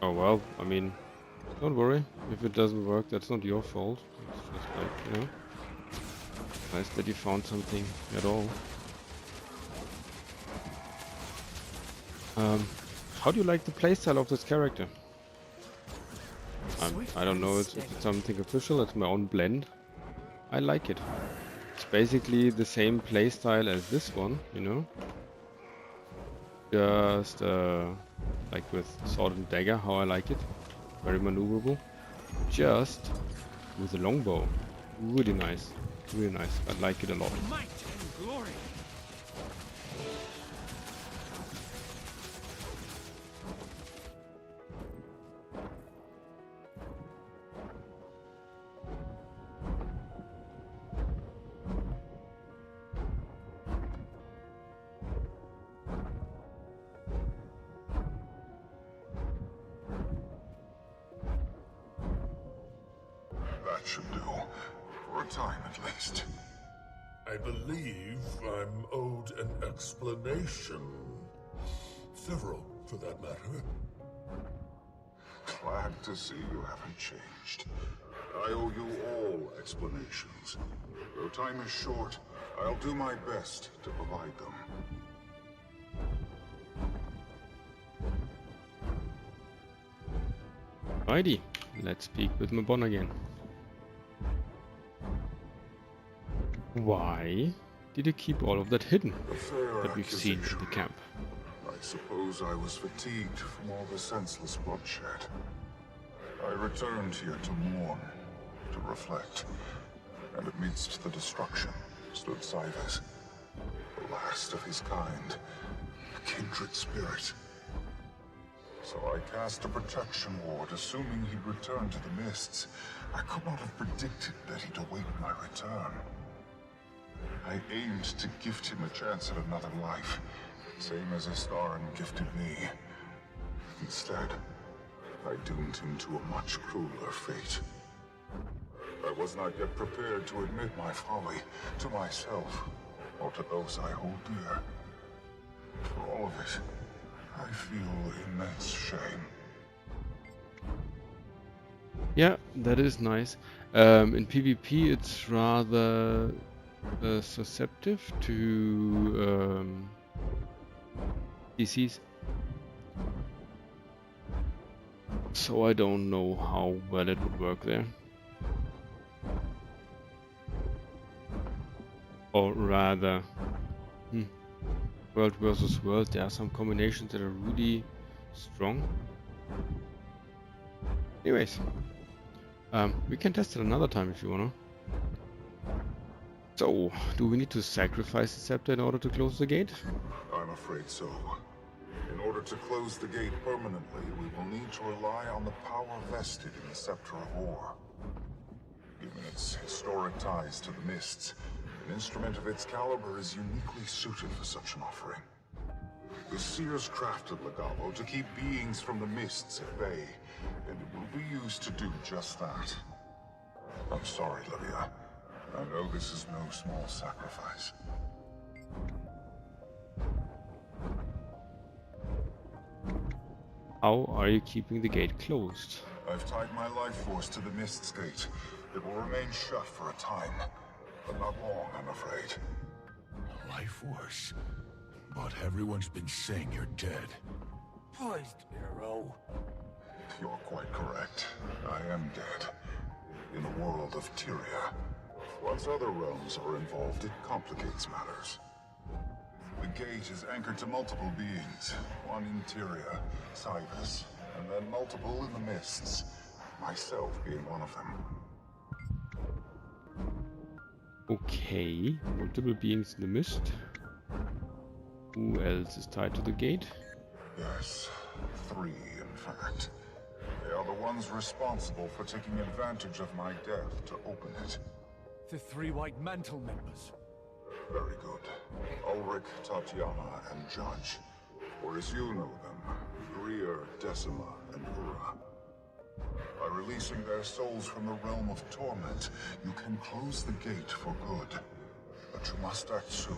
Oh well, I mean, don't worry. If it doesn't work, that's not your fault. It's just like, you know, nice that you found something at all. How do you like the playstyle of this character? I don't know, it's something official, it's my own blend. I like it. It's basically the same playstyle as this one, you know? Just like with sword and dagger, how I like it. Very maneuverable. Just with a longbow. Really nice. Really nice. I like it a lot. Might and glory. That should do. For a time, at least. I believe I'm owed an explanation. Several, for that matter. Glad to see you haven't changed. I owe you all explanations. Though time is short, I'll do my best to provide them. Alrighty, let's speak with Mabon again. Why did you keep all of that hidden that we've seen in the camp? I suppose I was fatigued from all the senseless bloodshed. I returned here to mourn, to reflect, and amidst the destruction stood Sivas, the last of his kind, a kindred spirit. So I cast a protection ward, assuming he'd return to the mists. I could not have predicted that he'd await my return. I aimed to gift him a chance at another life, same as Istaran gifted me. Instead, I doomed him to a much crueler fate. I was not yet prepared to admit my folly to myself, or to those I hold dear. For all of it, I feel immense shame. Yeah, that is nice. In PvP, it's rather susceptible to DCs. So I don't know how well it would work there. Or rather, world versus world, there are some combinations that are really strong. Anyways, we can test it another time if you wanna. So, do we need to sacrifice the scepter in order to close the gate? I'm afraid so. In order to close the gate permanently, we will need to rely on the power vested in the Scepter of War. Given its historic ties to the Mists, an instrument of its caliber is uniquely suited for such an offering. The Seers crafted Legavo to keep beings from the Mists at bay, and it will be used to do just that. I'm sorry, Livia. I know this is no small sacrifice. How are you keeping the gate closed? I've tied my life force to the Mist's gate. It will remain shut for a time, but not long, I'm afraid. Life force? But everyone's been saying you're dead. Poised arrow. You're quite correct. I am dead. In the world of Tyria. Once other realms are involved, it complicates matters. The gate is anchored to multiple beings. One in Tyria, Sivas, and then multiple in the Mists. Myself being one of them. Okay, multiple beings in the mist. Who else is tied to the gate? Yes, 3 in fact. They are the ones responsible for taking advantage of my death to open it. The 3 White Mantle members. Very good. Ulrich, Tatiana, and Judge. Or as you know them, Greer, Decima, and Ura. By releasing their souls from the realm of torment, you can close the gate for good. But you must act soon.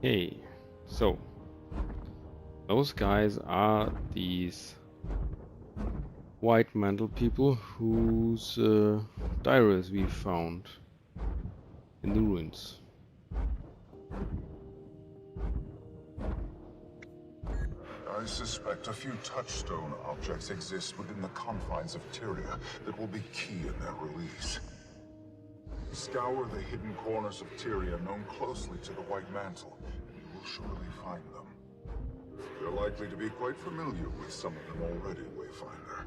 Hey, so those guys are these White Mantle people whose diaries we found in the ruins. I suspect a few touchstone objects exist within the confines of Tyria that will be key in their release. Scour the hidden corners of Tyria known closely to the White Mantle, and you will surely find them. You're likely to be quite familiar with some of them already, Wayfinder.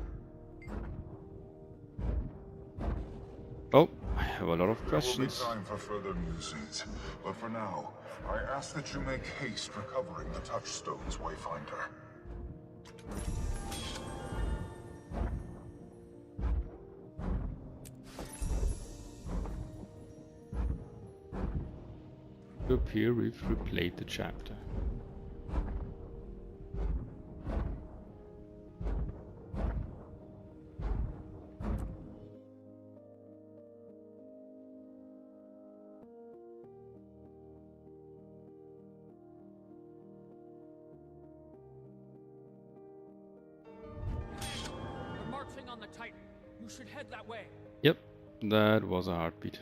Oh, I have a lot of There will be questions. time for further musings, but for now, I ask that you make haste recovering the touchstones, Wayfinder. To appear, we've replayed the chapter. They're marching on the Titan. You should head that way. Yep, that was a heartbeat.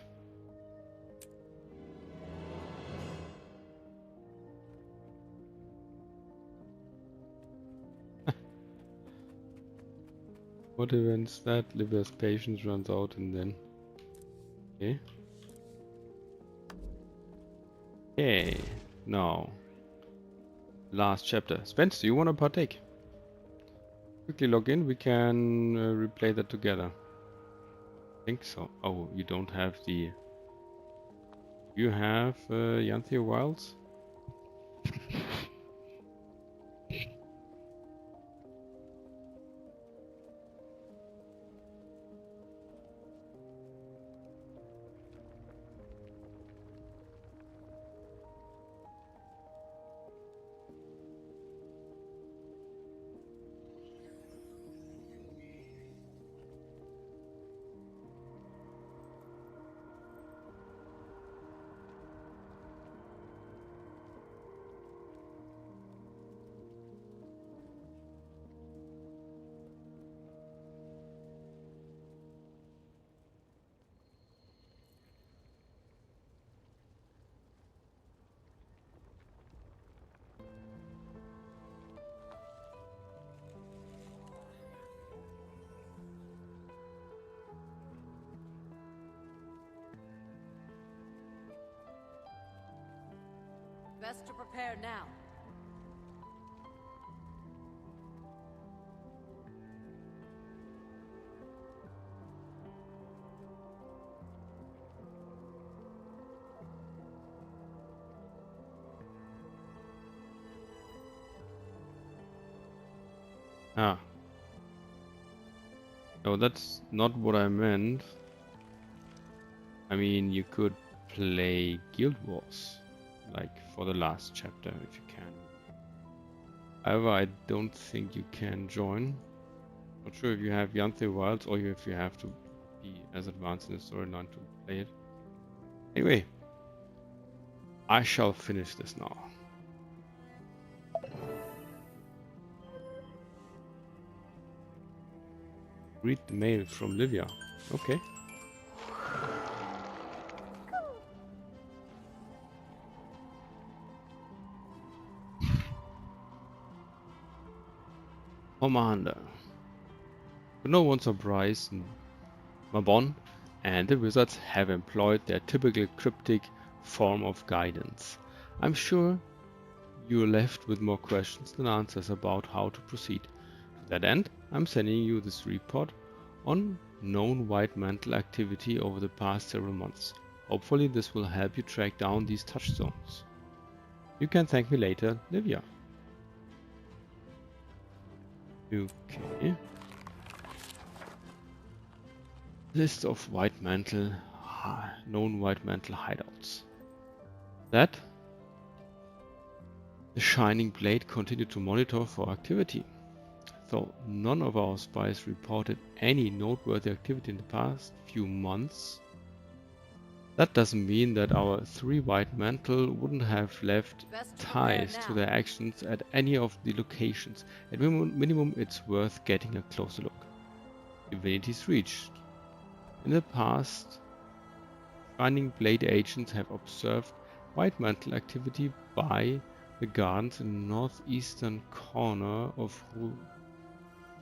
What events that? Liver's patience runs out and then... Okay. Okay, now. Last chapter. Spence, do you want to partake? Quickly log in, we can replay that together. I think so. Oh, you don't have the... You have Janthir Wilds? Best to prepare now. Ah. No, that's not what I meant. I mean, you could play Guild Wars, like for the last chapter, if you can. However, I don't think you can join. Not sure if you have Janthir Wilds or if you have to be as advanced in the storyline to play it. Anyway, I shall finish this now. Read the mail from Livia. Okay. Commander. To no one's surprise, Mabon and the wizards have employed their typical cryptic form of guidance. I'm sure you're left with more questions than answers about how to proceed. To that end, I'm sending you this report on known white mantle activity over the past several months. Hopefully this will help you track down these touchstones. You can thank me later, Livia. Okay. List of white mantle, known white mantle hideouts. That the Shining Blade continued to monitor for activity. Though none of our spies reported any noteworthy activity in the past few months, that doesn't mean that our 3 white mantle wouldn't have left ties to their actions at any of the locations. At minimum, it's worth getting a closer look. Divinity's reached. In the past, Shining Blade agents have observed white mantle activity by the gardens in the northeastern corner of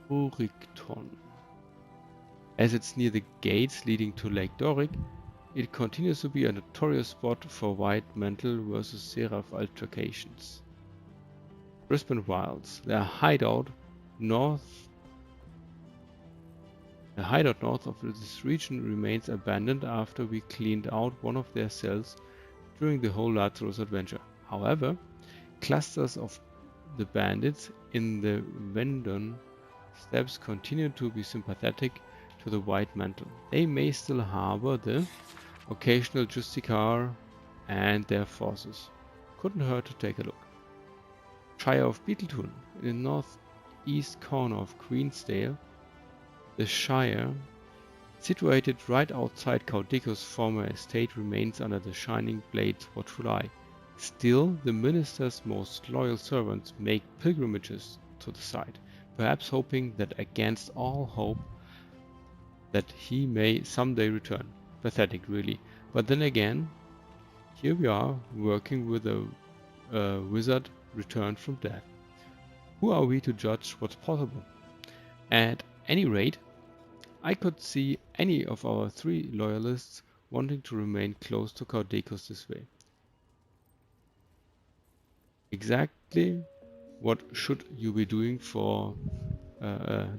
Rurikton. As it's near the gates leading to Lake Doric, it continues to be a notorious spot for white mantle versus Seraph altercations. Brisbane Wilds, their hideout north The hideout north of this region remains abandoned after we cleaned out one of their cells during the whole Lazarus adventure. However, clusters of the bandits in the Vendon steppes continue to be sympathetic to the White Mantle. They may still harbor the occasional Justicar and their forces. Couldn't hurt to take a look. Shire of Beetletoon, in the northeast corner of Queensdale, the Shire, situated right outside Caudicco's former estate, remains under the Shining Blade's watchful eye. Still, the minister's most loyal servants make pilgrimages to the site, perhaps hoping that against all hope that he may someday return. Pathetic, really. But then again, here we are, working with a wizard returned from death. Who are we to judge what's possible? At any rate, I could see any of our 3 loyalists wanting to remain close to Caudicos this way. Exactly what should you be doing for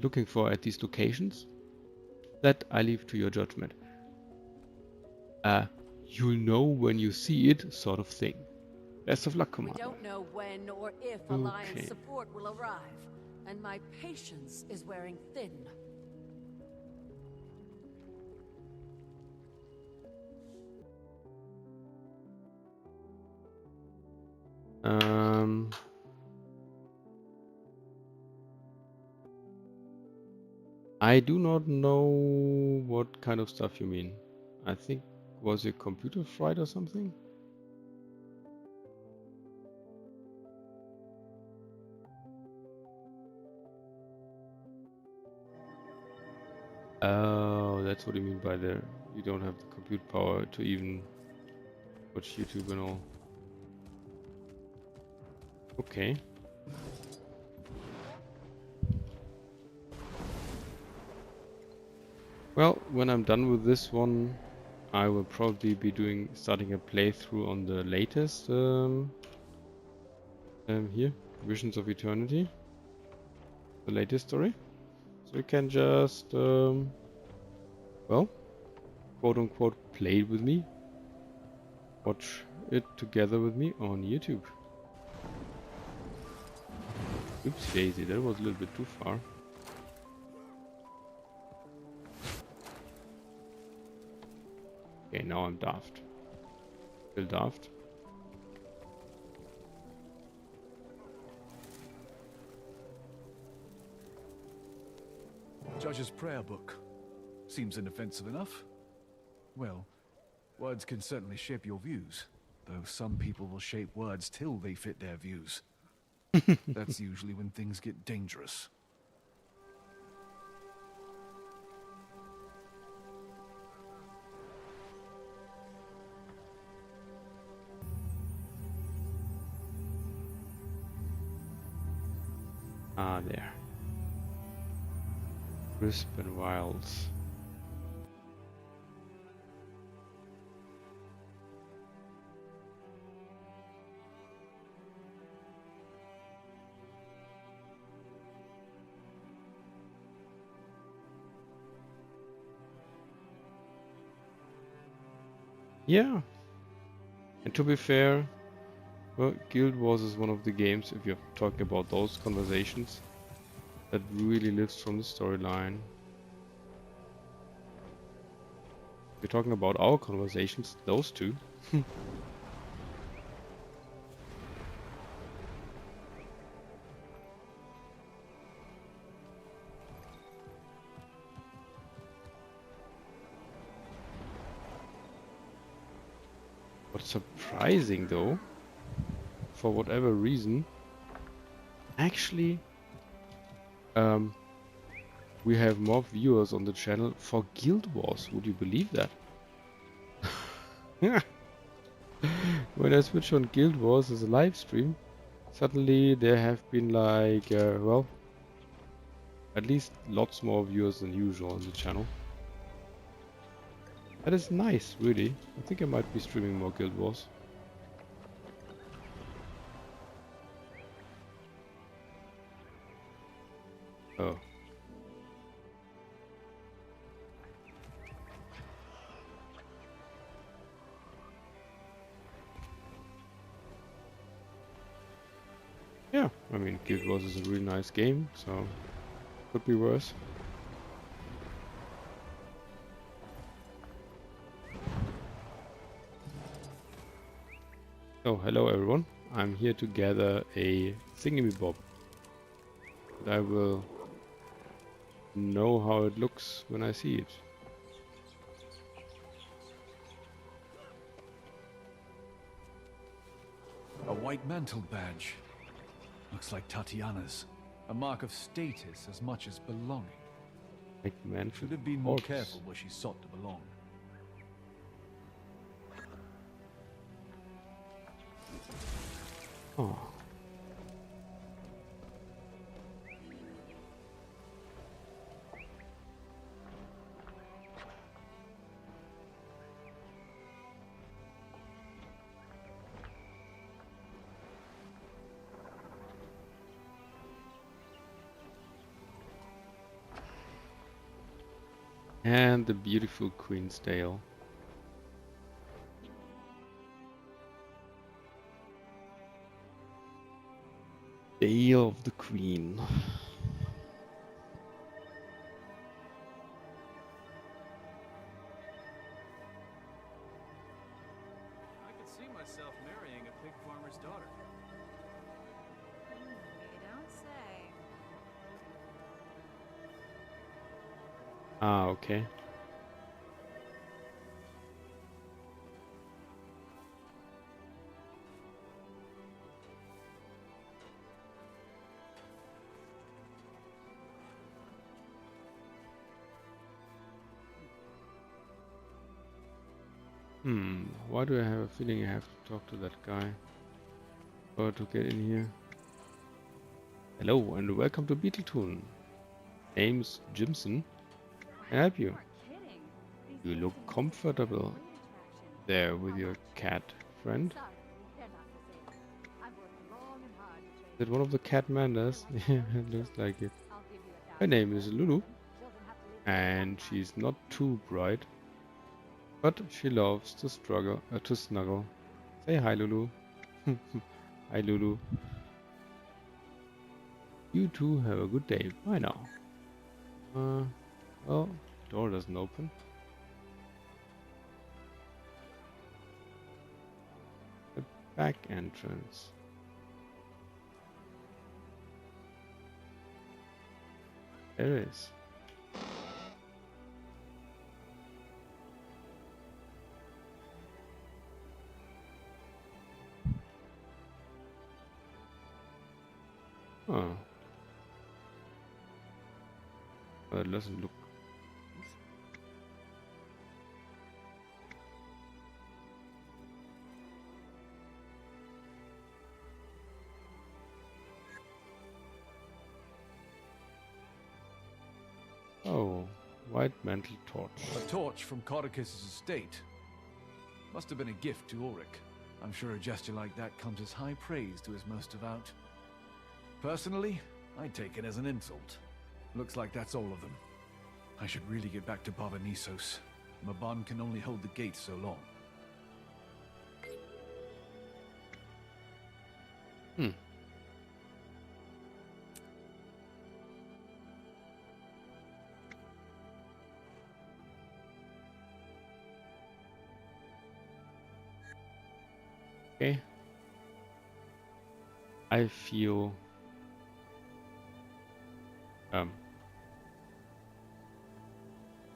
looking for at these locations? That I leave to your judgment. You'll know when you see it, sort of thing. Best of luck, Commander. We don't know when or if Alliance support will arrive, and my patience is wearing thin. I do not know what kind of stuff you mean. I think, was your computer fried or something? Oh, that's what you mean by there. You don't have the compute power to even watch YouTube and all. Okay. Well, when I'm done with this one, I will probably be starting a playthrough on the latest here, Visions of Eternity, the latest story. So you can just well, quote unquote, play it with me, watch it together with me on YouTube. Oops, daisy, that was a little bit too far. Okay, now I'm daft. Still daft. Judge's prayer book. Seems inoffensive enough. Well, words can certainly shape your views, though some people will shape words till they fit their views. That's usually when things get dangerous. Ah, there. Crisp and Wilds. Yeah. And to be fair, well, Guild Wars is one of the games, if you're talking about those conversations, that really lives from the storyline. If you're talking about our conversations, those two. What's surprising though, for whatever reason, actually we have more viewers on the channel for Guild Wars. Would you believe that? When I switch on Guild Wars as a live stream, suddenly there have been like, well, at least lots more viewers than usual on the channel. That is nice, really. I think I might be streaming more Guild Wars. Oh. Yeah, I mean, Guild Wars is a really nice game, so could be worse. So, hello everyone. I'm here to gather a thingamabob. I will know how it looks when I see it. A white mantle badge. Looks like Tatiana's. A mark of status as much as belonging. Like man Should have been more corpse. careful where she sought to belong. Oh. And the beautiful Queen's Dale. Dale of the Queen. I could see myself marrying a pig farmer's daughter. You don't say. Ah, okay. Why do I have a feeling I have to talk to that guy? Or to get in here? Hello and welcome to Beetletoon. Name's Jimson. Can I help you? You look comfortable there with your cat friend. Is it one of the cat manders? Yeah, it looks like it. Her name is Lulu. And she's not too bright. But she loves to snuggle. Say hi, Lulu. Hi, Lulu. You two have a good day. Bye now. Well, door doesn't open. The back entrance. There it is. Oh. Well, it doesn't look. Oh, white mantle torch. A torch from Codicus's estate. Must have been a gift to Ulrich. I'm sure a gesture like that comes as high praise to his most devout. Personally, I'd take it as an insult. Looks like that's all of them. I should really get back to Barbanissos. Maban can only hold the gate so long. Okay. I feel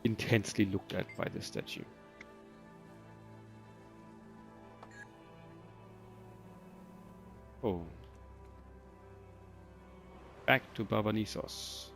intensely looked at by the statue. Oh. Back to Barbanissos.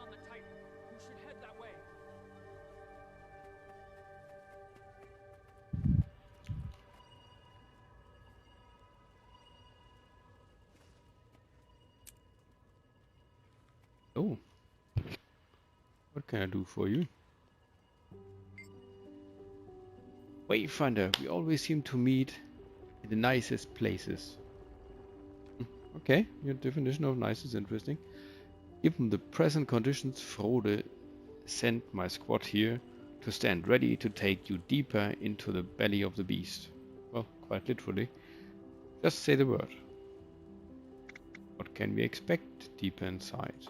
On the Titan. You should head that way. Oh. What can I do for you? Wayfinder, we always seem to meet in the nicest places. Okay, your definition of nice is interesting. Given the present conditions, Frode sent my squad here to stand ready to take you deeper into the belly of the beast. Well, quite literally. Just say the word. What can we expect deeper inside?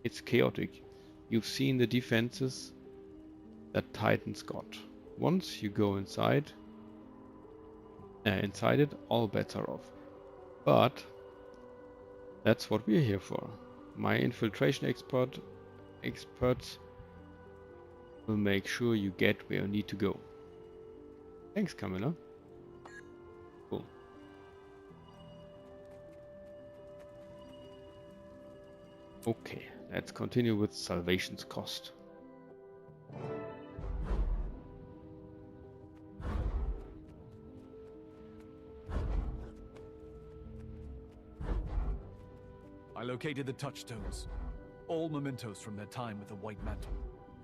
It's chaotic. You've seen the defenses that Titans got. Once you go inside it, all bets are off. But that's what we're here for. My infiltration experts will make sure you get where you need to go. Thanks, Camilla. Cool. Okay, let's continue with Salvation's Cost. I located the touchstones. All mementos from their time with the White Mantle.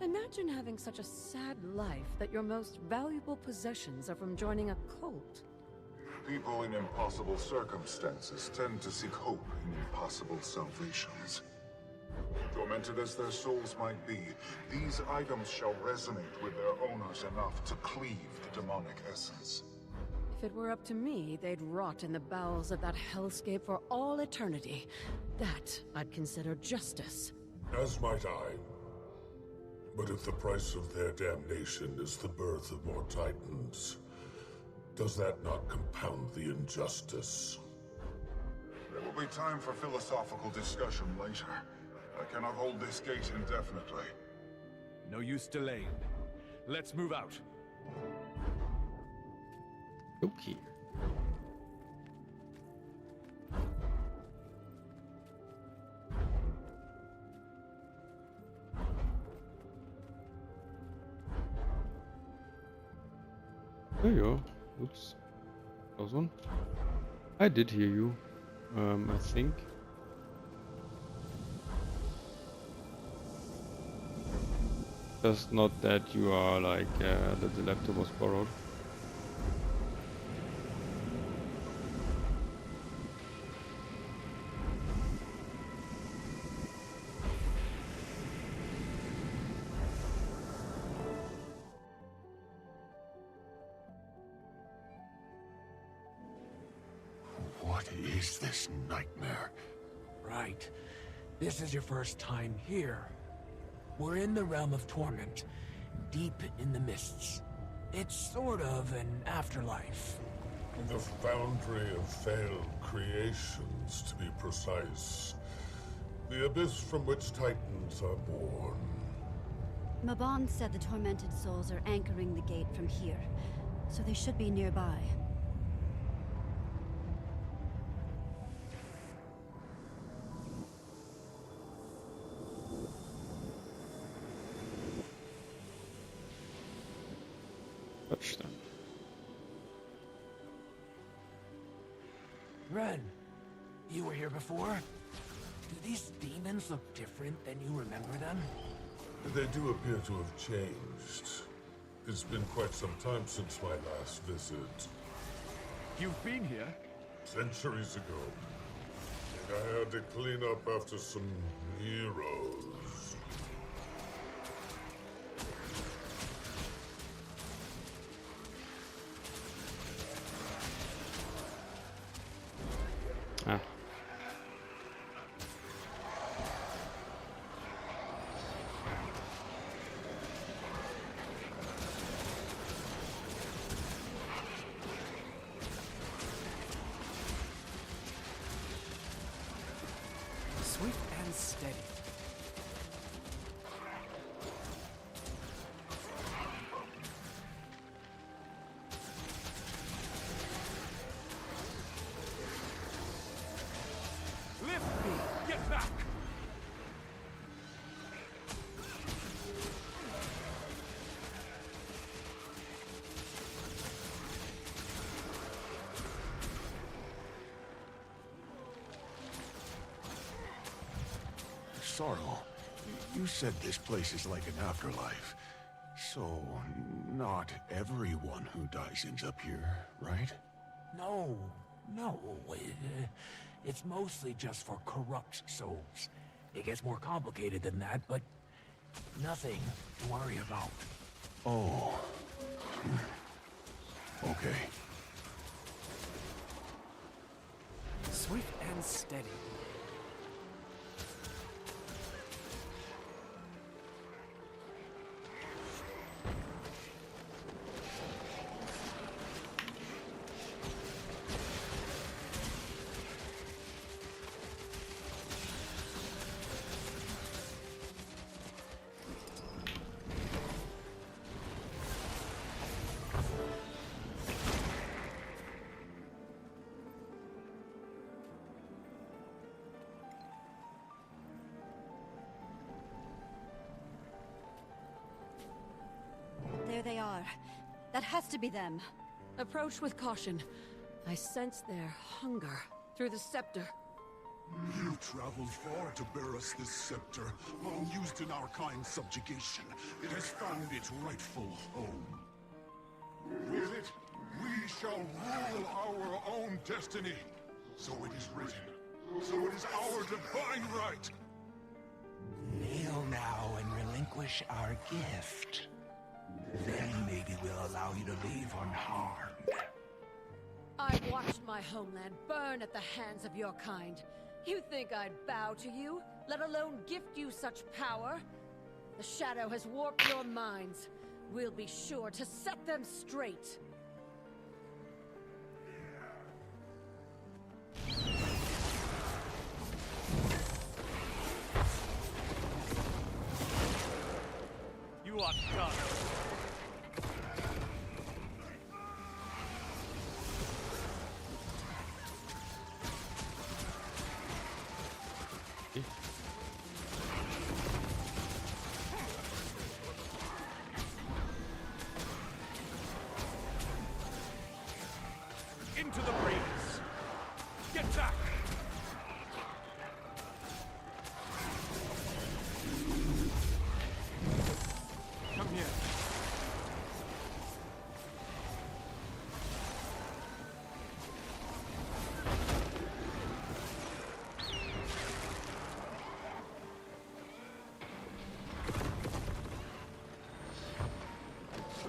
Imagine having such a sad life that your most valuable possessions are from joining a cult. People in impossible circumstances tend to seek hope in impossible salvations. Tormented as their souls might be, these items shall resonate with their owners enough to cleave the demonic essence. If it were up to me, they'd rot in the bowels of that hellscape for all eternity. That I'd consider justice. As might I. But if the price of their damnation is the birth of more Titans, does that not compound the injustice? There will be time for philosophical discussion later. I cannot hold this gate indefinitely. No use delaying. Let's move out. Okay. There you go. Oops. Close one. I did hear you. I think. Just not that you are like that the laptop was borrowed. What is this nightmare? Right. This is your first time here. We're in the realm of torment, deep in the mists. It's sort of an afterlife. The foundry of failed creations, to be precise. The abyss from which Titans are born. Mabon said the tormented souls are anchoring the gate from here, so they should be nearby. Touch them. Ren, you were here before? Do these demons look different than you remember them? They do appear to have changed. It's been quite some time since my last visit. You've been here? Centuries ago. And I had to clean up after some heroes. Ah. Swift and steady. Lift me! Get back! Sorrow, you said this place is like an afterlife. So, not everyone who dies ends up here, right? No, no. It's mostly just for corrupt souls. It gets more complicated than that, but nothing to worry about. Oh. Okay. Swift and steady. There they are. That has to be them. Approach with caution. I sense their hunger through the scepter. You traveled far to bear us this scepter, long used in our kind's subjugation. It has found its rightful home. With it, we shall rule our own destiny. So it is written. So it is our divine right. Kneel now and relinquish our gift. Then maybe we'll allow you to leave unharmed. I've watched my homeland burn at the hands of your kind. You think I'd bow to you, let alone gift you such power? The Shadow has warped your minds. We'll be sure to set them straight. You are done. Into the breeze. Get back. Come here.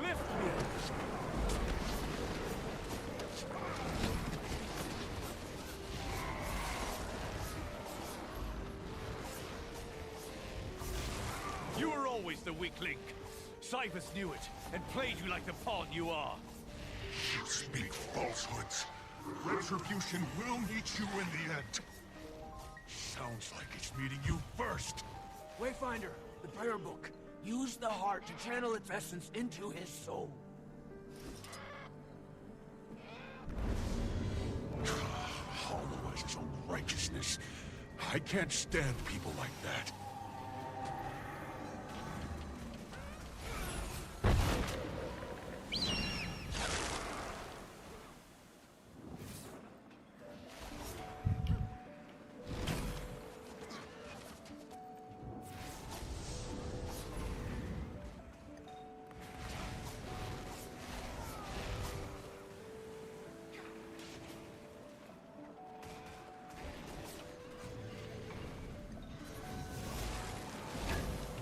Lift me. You were always the weak link. Cyphus knew it, and played you like the pawn you are. You speak falsehoods. Retribution will meet you in the end. Sounds like it's meeting you first. Wayfinder, the prayer book. Use the heart to channel its essence into his soul. Hollow as his own righteousness. I can't stand people like that.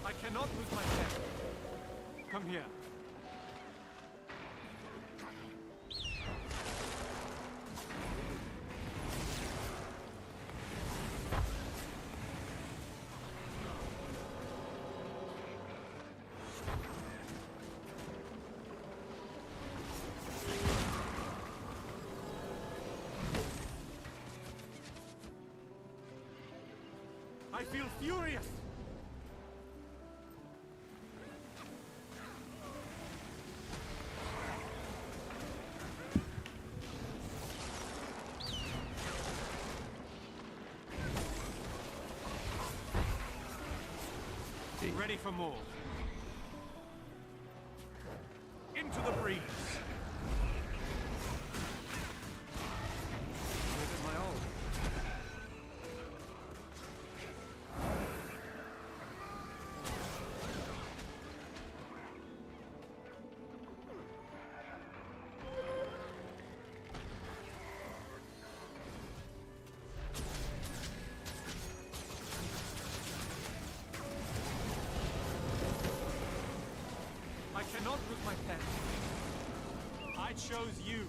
I cannot lose my head. Come here. I feel furious. Ready for more. Into the breeze. Give it my all. chose you.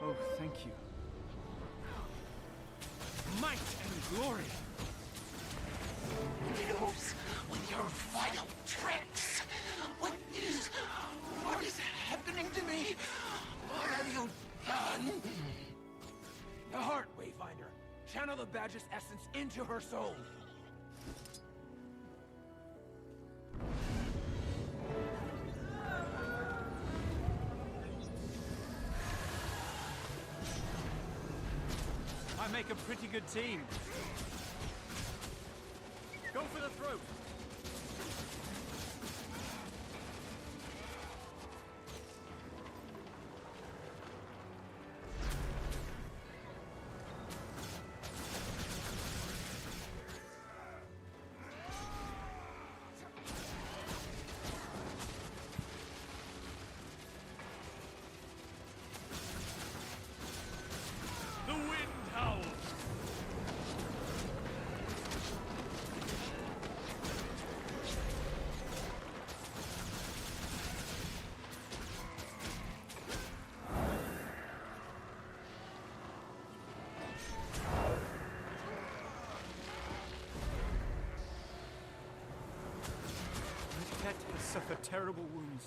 Oh, thank you. Might and glory! Use with your vital tricks! What is happening to me? What have you done? The heart, Wayfinder. Channel the badge's essence into her soul. I make a pretty good team. Go for the throat. The wind howls. My pet has suffered terrible wounds.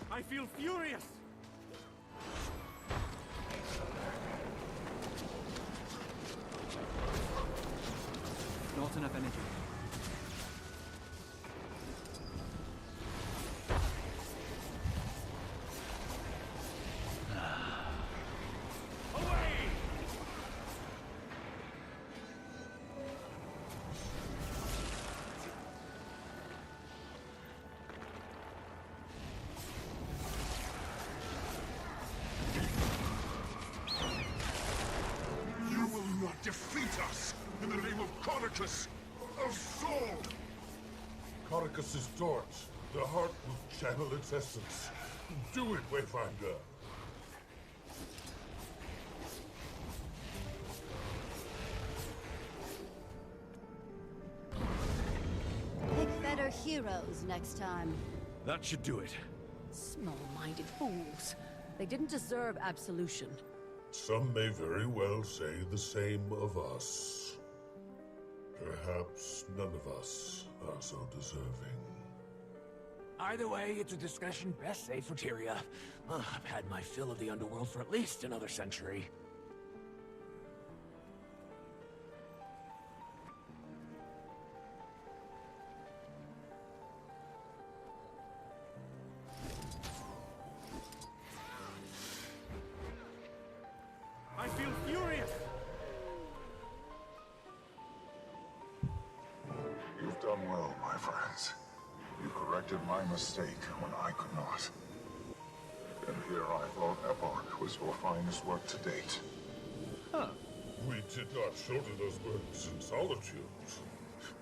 I feel furious! Not enough energy. Away! You will not defeat us! In the name of Conicus! Of Soul! Conicus's torch. The heart will channel its essence. Do it, Wayfinder! Pick better heroes next time. That should do it. Small-minded fools. They didn't deserve absolution. Some may very well say the same of us. Perhaps none of us are so deserving. Either way, it's a discussion best saved for Tyria. I've had my fill of the underworld for at least another century. I feel furious! You've done well, my friends. You corrected my mistake when I could not. And here I thought Epoch was your finest work to date. Huh. We did not shoulder those burdens in solitude.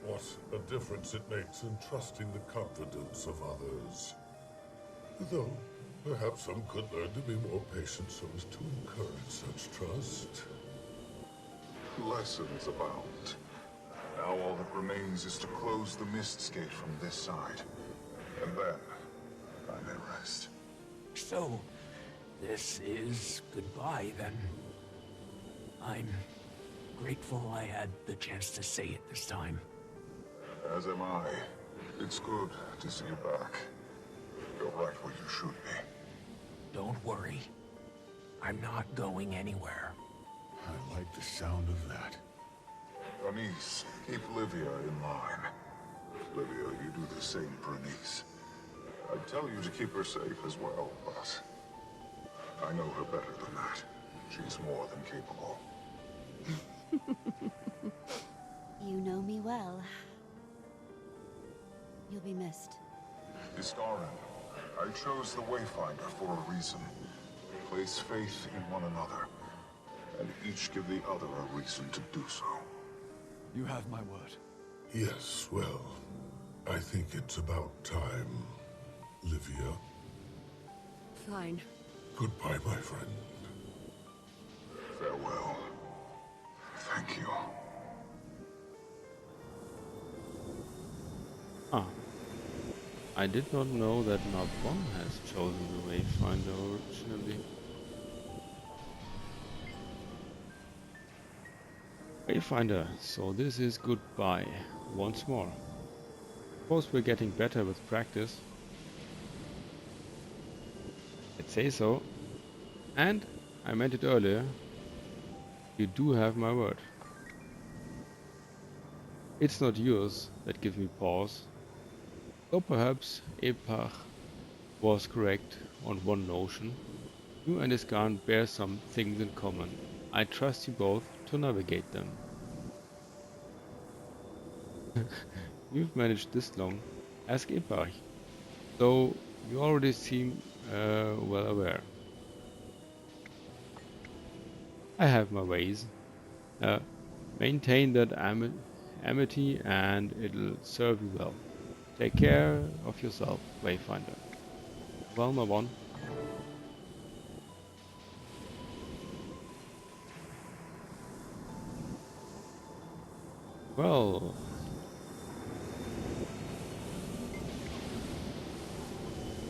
What a difference it makes in trusting the confidence of others. Though, perhaps some could learn to be more patient so as to encourage such trust. Lessons abound. Now all that remains is to close the Mist's Gate from this side. And then, I may rest. So, this is goodbye, then. I'm grateful I had the chance to say it this time. As am I. It's good to see you back. You're right where you should be. Don't worry. I'm not going anywhere. I like the sound of that. Bernice, keep Livia in line. Livia, you do the same for Bernice. I'd tell you to keep her safe as well, but I know her better than that. She's more than capable. You know me well. You'll be missed. Istarin, I chose the Wayfinder for a reason. Place faith in one another, and each give the other a reason to do so. You have my word. Yes, well, I think it's about time, Livia. Fine. Goodbye, my friend. Farewell. Thank you. Ah. I did not know that not one has chosen the Wayfinder originally. Wayfinder, so this is goodbye once more. Suppose we're getting better with practice. Let's say so. And I meant it earlier. You do have my word. It's not yours that gives me pause. So perhaps Epach was correct on one notion. You and Iskan bear some things in common. I trust you both to navigate them. You've managed this long. Ask Epach. Though you already seem well aware. I have my ways. Maintain that amity and it'll serve you well. Take care of yourself, Wayfinder. Well, my one. Well.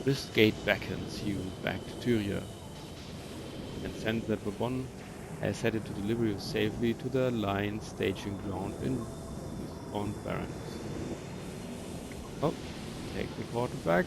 This gate beckons you back to Tyria. And sense that Babon has headed to deliver you safely to the line staging ground in his own barracks. Oh, take the quarter back.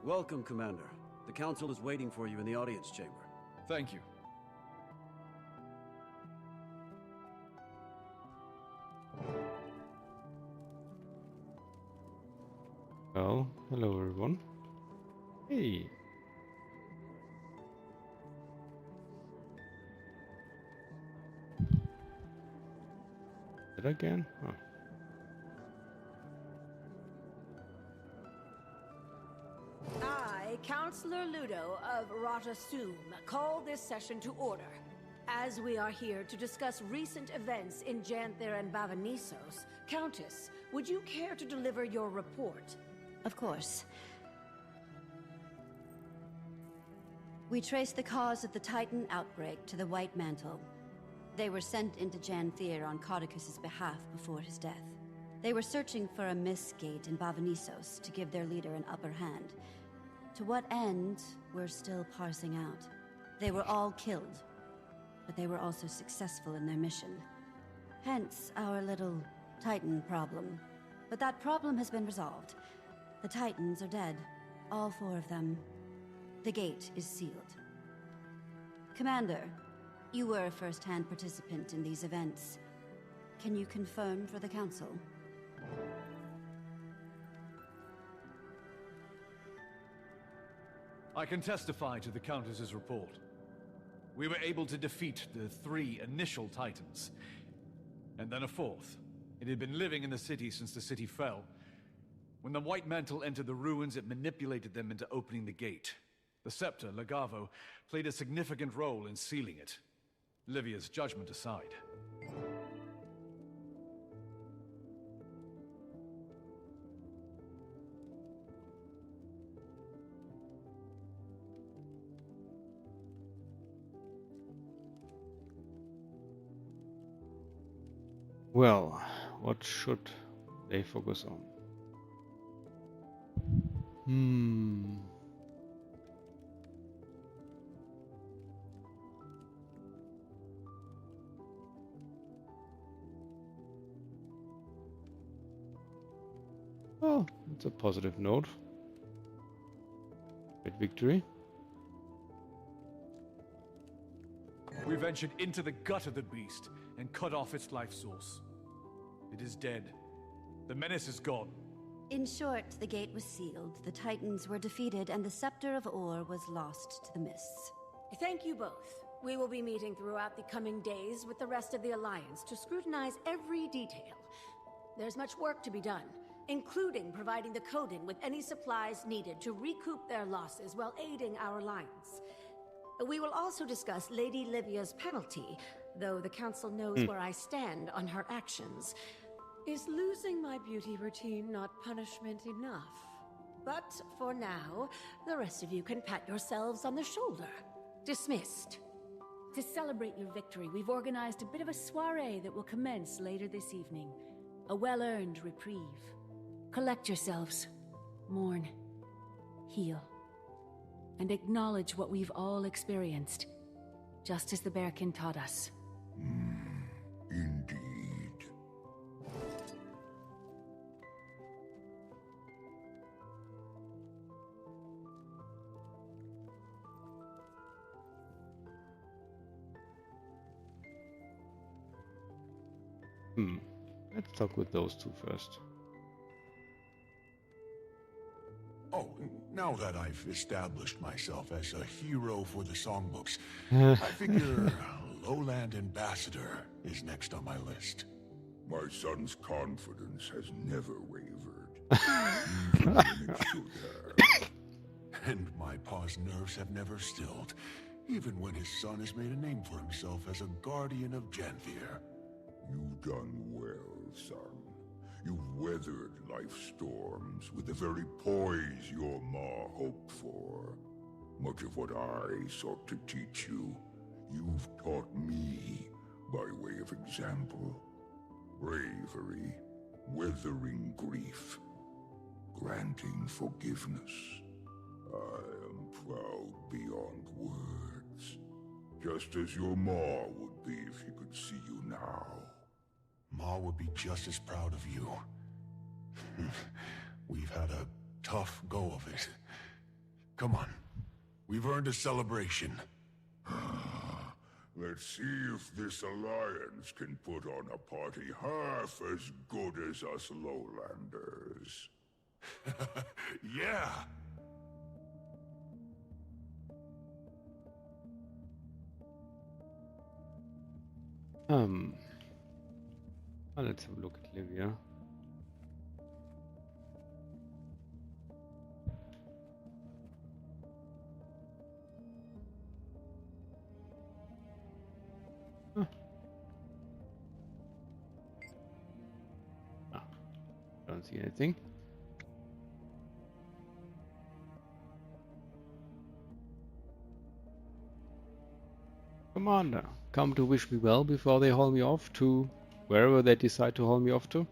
Welcome, Commander. The Council is waiting for you in the audience chamber. Thank you. Well, hello everyone. Hey. That again? Huh. I, Councillor Ludo of Ratasum, call this session to order. As we are here to discuss recent events in Janthir and Bavanissos, Countess, would you care to deliver your report? Of course. We traced the cause of the Titan outbreak to the White Mantle. They were sent into Janthir on Caudicus's behalf before his death. They were searching for a Mistgate in Bavanisos to give their leader an upper hand. To what end, we're still parsing out. They were all killed, but they were also successful in their mission. Hence our little Titan problem. But that problem has been resolved. The Titans are dead. All 4 of them. The gate is sealed. Commander, you were a first-hand participant in these events. Can you confirm for the Council? I can testify to the Countess's report. We were able to defeat the 3 initial Titans, and then a 4th. It had been living in the city since the city fell. When the White Mantle entered the ruins, it manipulated them into opening the gate. The Scepter, Legavo, played a significant role in sealing it. Livia's judgment aside. Well, what should they focus on? Oh, it's a positive note. Great victory. We ventured into the gut of the beast and cut off its life source. It is dead. The menace is gone. In short, the gate was sealed, the Titans were defeated, and the Scepter of Ore was lost to the mists. Thank you both. We will be meeting throughout the coming days with the rest of the Alliance to scrutinize every detail. There's much work to be done, including providing the Coden with any supplies needed to recoup their losses while aiding our alliance. We will also discuss Lady Livia's penalty, though the Council knows where I stand on her actions. Is losing my beauty routine not punishment enough? But for now, the rest of you can pat yourselves on the shoulder. Dismissed. To celebrate your victory, we've organized a bit of a soiree that will commence later this evening. A well-earned reprieve. Collect yourselves. Mourn. Heal. And acknowledge what we've all experienced. Just as the Bearkin taught us. Indeed. Let's talk with those 2 first. Oh, now that I've established myself as a hero for the songbooks, I figure Lowland Ambassador is next on my list. My son's confidence has never wavered. Even when it should have. And my pa's nerves have never stilled, even when his son has made a name for himself as a guardian of Janthir. You've done well, son. You've weathered life's storms with the very poise your ma hoped for. Much of what I sought to teach you, you've taught me by way of example. Bravery, weathering grief, granting forgiveness. I am proud beyond words. Just as your ma would be if she could see you now. Ma would be just as proud of you. We've had a tough go of it. Come on. We've earned a celebration. Let's see if this alliance can put on a party half as good as us lowlanders. Yeah! Well, let's have a look at Livia. Don't see anything. Come Commander, come to wish me well before they haul me off to wherever they decide to haul me off to?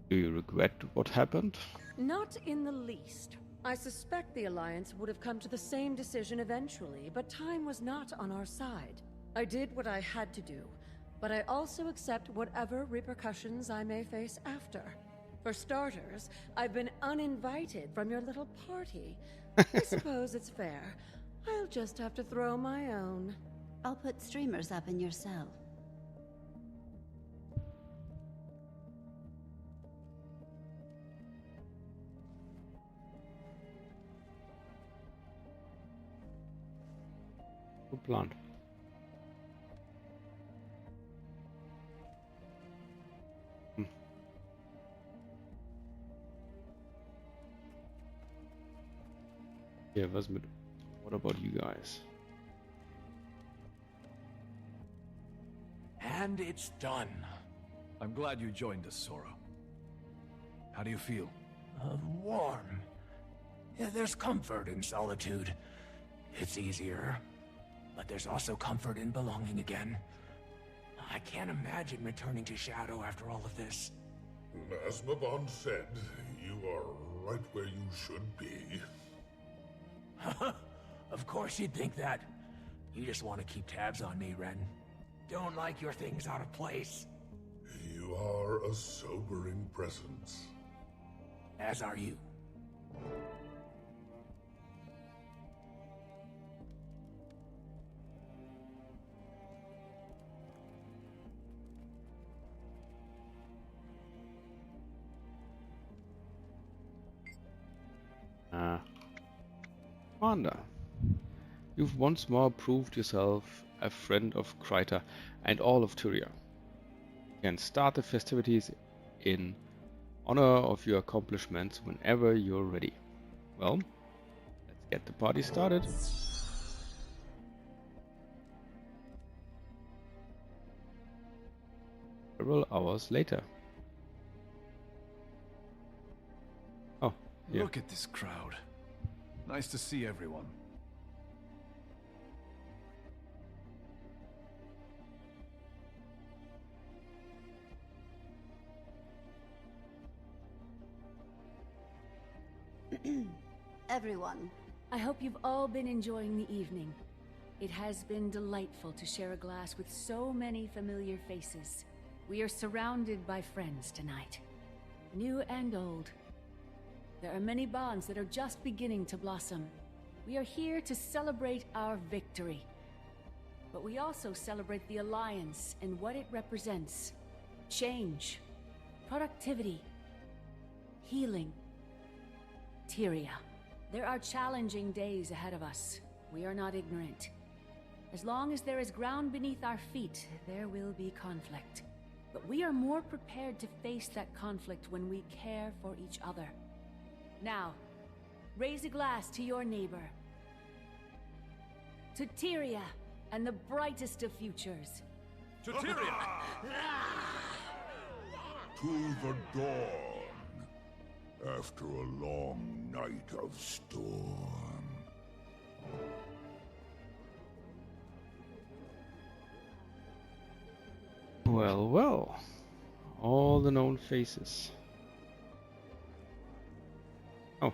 Do you regret what happened? Not in the least. I suspect the Alliance would have come to the same decision eventually, but time was not on our side. I did what I had to do, but I also accept whatever repercussions I may face after. For starters, I've been uninvited from your little party. I suppose it's fair. I'll just have to throw my own. I'll put streamers up in your cell. Good plan. Yeah, what about you guys? And it's done. I'm glad you joined us, Sora. How do you feel? Warm. Yeah, there's comfort in solitude. It's easier. But there's also comfort in belonging again. I can't imagine returning to Shadow after all of this. As Mabon said, you are right where you should be. Of course you'd think that. You just want to keep tabs on me, Ren. Don't like your things out of place. You are a sobering presence. As are you. Commander, you've once more proved yourself a friend of Kryta and all of Tyria. You can start the festivities in honor of your accomplishments whenever you're ready. Well, let's get the party started. Several hours later. Oh, yeah. Look at this crowd. Nice to see everyone. Everyone. I hope you've all been enjoying the evening. It has been delightful to share a glass with so many familiar faces. We are surrounded by friends tonight, new and old. There are many bonds that are just beginning to blossom. We are here to celebrate our victory. But we also celebrate the Alliance and what it represents. Change, productivity, healing. Tyria. There are challenging days ahead of us. We are not ignorant. As long as there is ground beneath our feet, there will be conflict. But we are more prepared to face that conflict when we care for each other. Now, raise a glass to your neighbor. To Tyria and the brightest of futures. To Tyria! To the dawn, after a long night of storm. Well, well. All the known faces. Oh.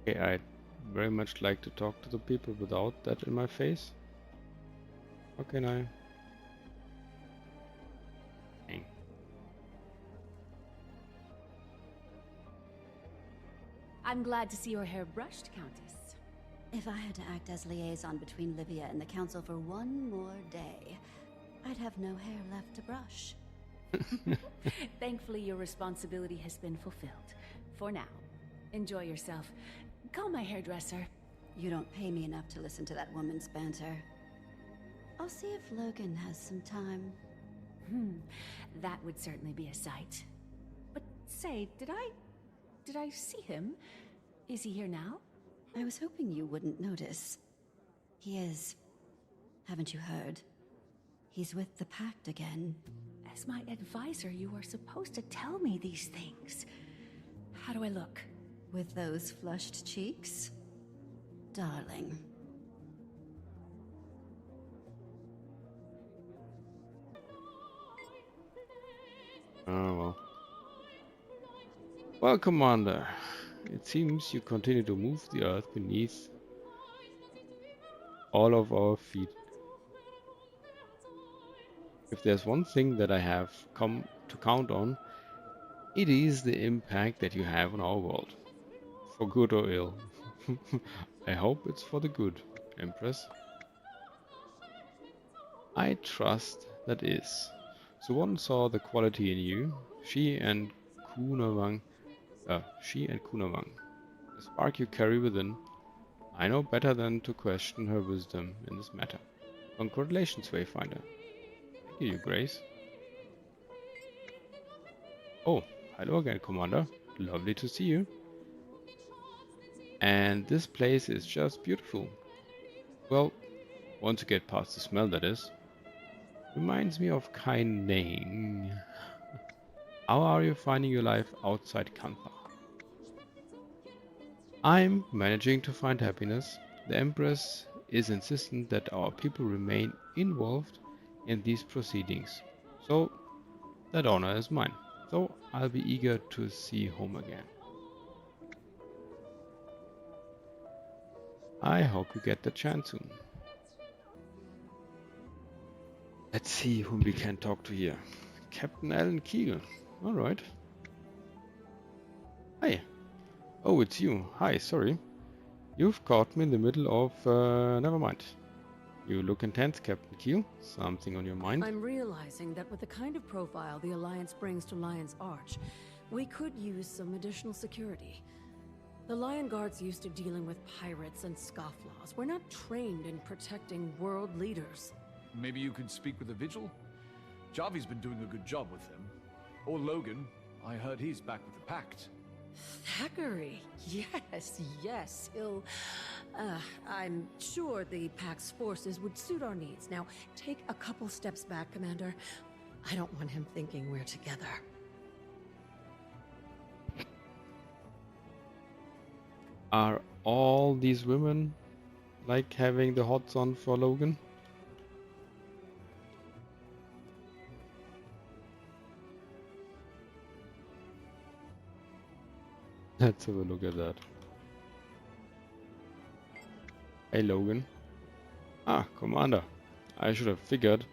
Okay, I'd very much like to talk to the people without that in my face. How can I? Dang. I'm glad to see your hair brushed, Countess. If I had to act as liaison between Livia and the Council for one more day, I'd have no hair left to brush. Thankfully, your responsibility has been fulfilled. For now. Enjoy yourself. Call my hairdresser. You don't pay me enough to listen to that woman's banter. I'll see if Logan has some time. That would certainly be a sight. But say, did I see him? Is he here now? I was hoping you wouldn't notice. He is. Haven't you heard? He's with the Pact again. As my advisor, you are supposed to tell me these things. How do I look? With those flushed cheeks? darling. Oh well. Well, Commander, it seems you continue to move the earth beneath all of our feet. If there's one thing that I have come to count on, it is the impact that you have on our world. For good or ill. I hope it's for the good, Empress. I trust that is. So one saw the quality in you, she and Kunawang, the spark you carry within. I know better than to question her wisdom in this matter. Congratulations, Wayfinder. Thank you, Your Grace. Oh, hello again, Commander. Lovely to see you. And this place is just beautiful. Well, once you get past the smell, that is. Reminds me of Kaineng. How are you finding your life outside Kantha? I'm managing to find happiness. The Empress is insistent that our people remain involved in these proceedings. So, that honor is mine. So, I'll be eager to see home again. I hope you get the chance soon. Let's see whom we can talk to here. Captain Alan Keel. Alright. Hi. Oh, it's you. Hi, sorry. You've caught me in the middle of... never mind. You look intense, Captain Keel. Something on your mind? I'm realizing that with the kind of profile the Alliance brings to Lion's Arch, we could use some additional security. The Lion Guard's used to dealing with pirates and scofflaws. We're not trained in protecting world leaders. Maybe you could speak with the Vigil? Javi's been doing a good job with them. Or Logan. I heard he's back with the Pact. Thackeray. Yes, he'll... I'm sure the Pact's forces would suit our needs. Now, take a couple steps back, Commander. I don't want him thinking we're together. Are all these women like having the hots on for Logan? Let's have a look at that. Hey Logan. Ah, Commander. I should have figured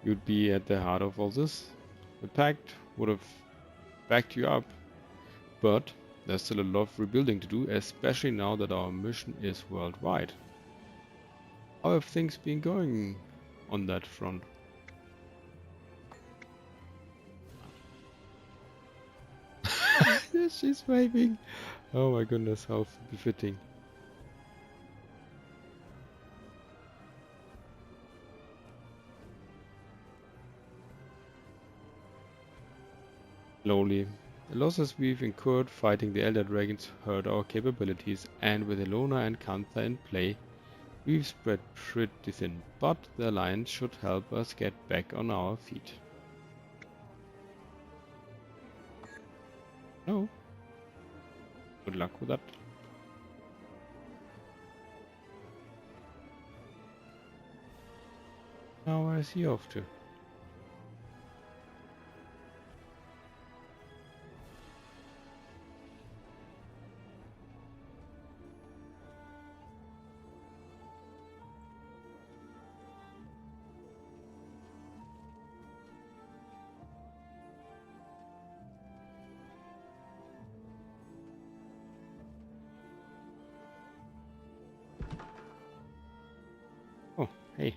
you'd be at the heart of all this. The Pact would have backed you up. But there's still a lot of rebuilding to do, especially now that our mission is worldwide. How have things been going on that front? Yes, she's waving. Oh my goodness, how befitting. Slowly, the losses we've incurred fighting the Elder Dragons hurt our capabilities, and with Elona and Kantha in play, we've spread pretty thin, but the Alliance should help us get back on our feet. No. Good luck with that. Now where is he off to? Oh, hey.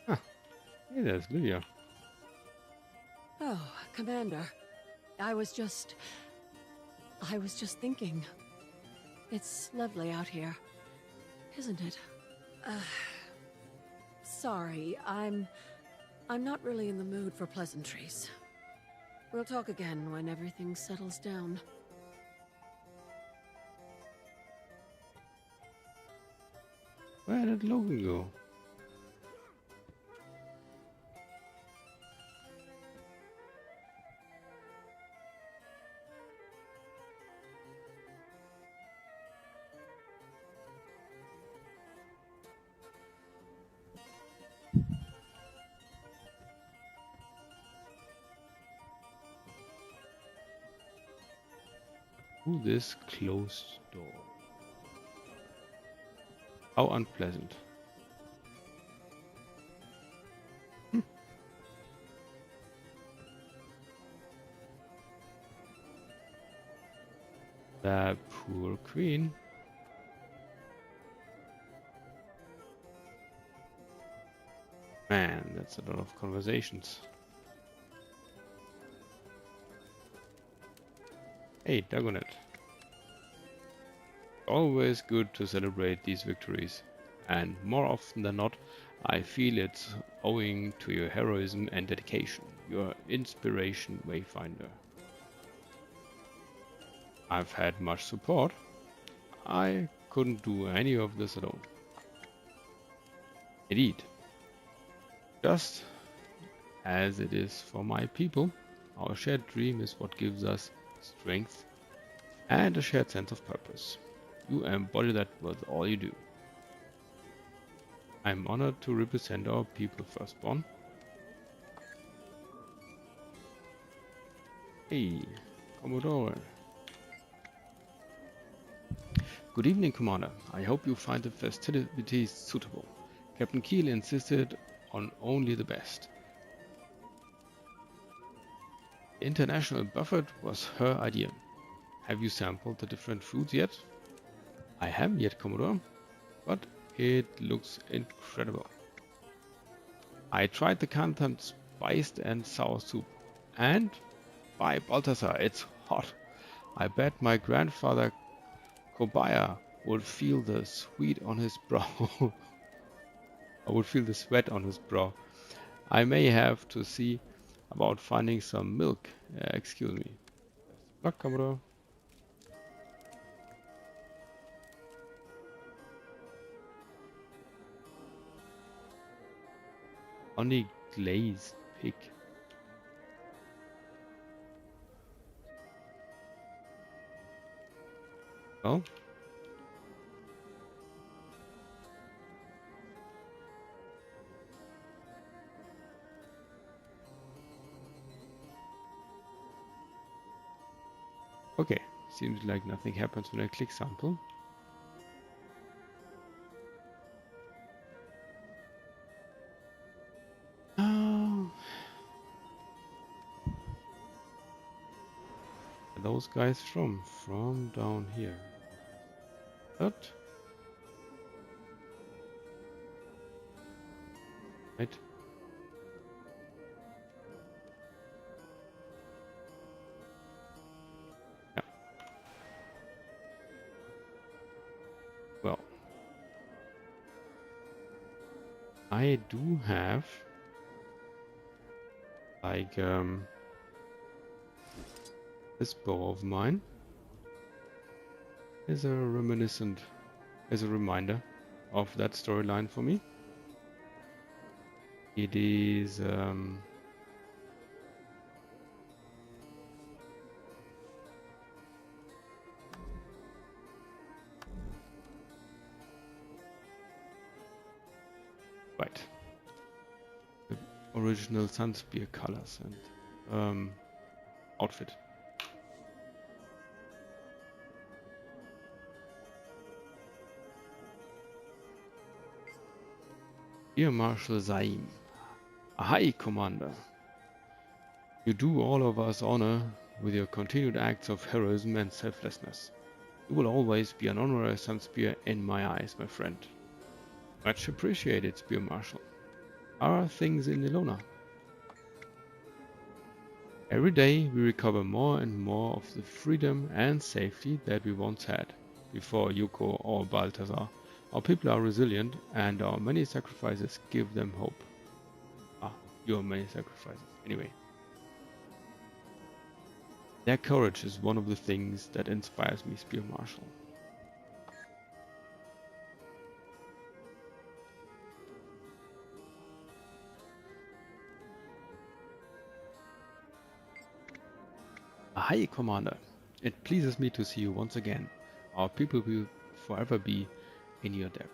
Huh. Hey, there's Lydia. Oh, Commander. I was just thinking. It's lovely out here, isn't it? Sorry, I'm not really in the mood for pleasantries. We'll talk again when everything settles down. Where did Logan go? through this closed door. How unpleasant. The poor queen. Man, that's a lot of conversations. Hey, Dagonet. Always good to celebrate these victories, and more often than not, I feel it's owing to your heroism and dedication, your inspiration, Wayfinder. I've had much support. I couldn't do any of this alone. Indeed. Just as it is for my people, our shared dream is what gives us strength and a shared sense of purpose. You embody that with all you do. I'm honored to represent our people, Firstborn. Hey, Commodore. Good evening, Commander. I hope you find the festivities suitable. Captain Keel insisted on only the best. International buffet was her idea. Have you sampled the different foods yet? I haven't yet, Commodore, but it looks incredible. I tried the Canton spiced and sour soup, and by Balthasar, it's hot. I bet my grandfather Kobaya would feel the sweat on his brow. I would feel the sweat on his brow. I may have to see about finding some milk. Excuse me. Luck, Commodore. Honey glazed pig. Well, okay, seems like nothing happens when I click sample. Those guys from down here. But right. Yeah. Well, I do have like this bow of mine is a reminder of that storyline for me. It is right. The original Sunspear colors and outfit. Dear Marshal Zaim, Ahai, Commander. You do all of us honor with your continued acts of heroism and selflessness. You will always be an honorary Sunspear in my eyes, my friend. Much appreciated, Spear Marshal. How are things in Ilona? Every day we recover more and more of the freedom and safety that we once had, before Yuko or Balthasar. Our people are resilient, and our many sacrifices give them hope. Your many sacrifices. Anyway. Their courage is one of the things that inspires me, Spear Marshal. Hi, Commander. It pleases me to see you once again. Our people will forever be in your debt.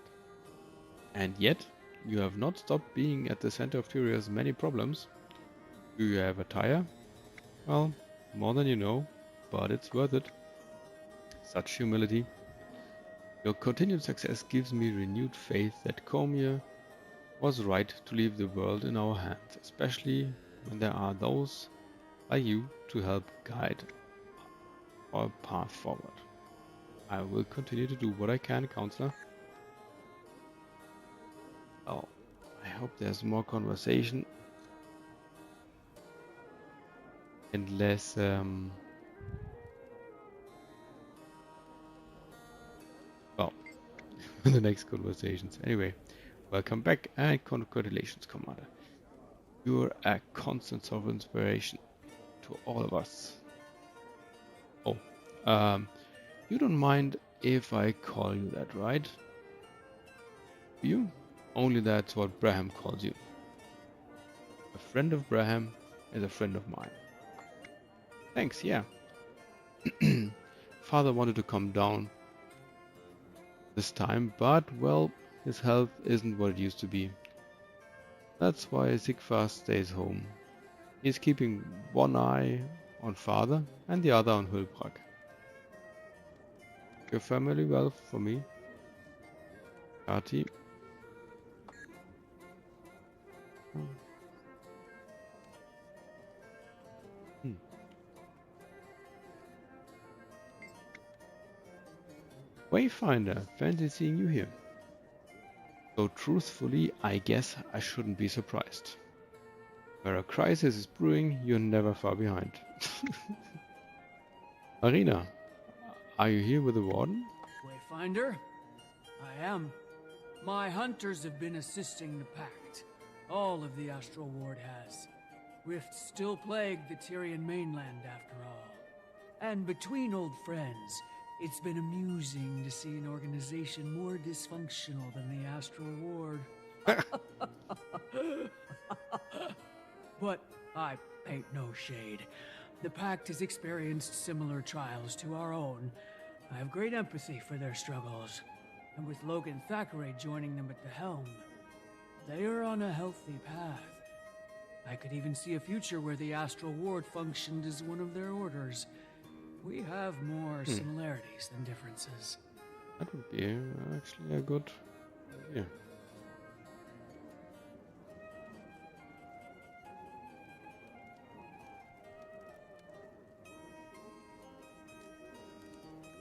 And yet, you have not stopped being at the center of Tyria's many problems. Do you have a tire? Well, more than you know, but it's worth it. such humility. Your continued success gives me renewed faith that Cormier was right to leave the world in our hands, especially when there are those like you to help guide our path forward. I will continue to do what I can, Counselor. Oh, I hope there's more conversation and less well, the next conversations. Anyway, welcome back and congratulations, Commander. You're a constant source of inspiration to all of us. Oh, you don't mind if I call you that, right? You? Only that's what Braham calls you. A friend of Braham is a friend of mine. Thanks, yeah. Father wanted to come down this time, but, well, his health isn't what it used to be. That's why Sigfast stays home. He's keeping one eye on Father and the other on Hulbrak. Your family well for me? Kati? Wayfinder, fancy seeing you here. Though truthfully, I guess I shouldn't be surprised. Where a crisis is brewing, you're never far behind. Marina, are you here with the Warden? Wayfinder? I am. My hunters have been assisting the Pact. All of the Astral Ward has. Rifts still plague the Tyrian mainland after all. And between old friends, it's been amusing to see an organization more dysfunctional than the Astral Ward. But I paint no shade. The Pact has experienced similar trials to our own. I have great empathy for their struggles. And with Logan Thackeray joining them at the helm, they are on a healthy path. I could even see a future where the Astral Ward functioned as one of their orders. We have more similarities than differences. That would be actually a good idea.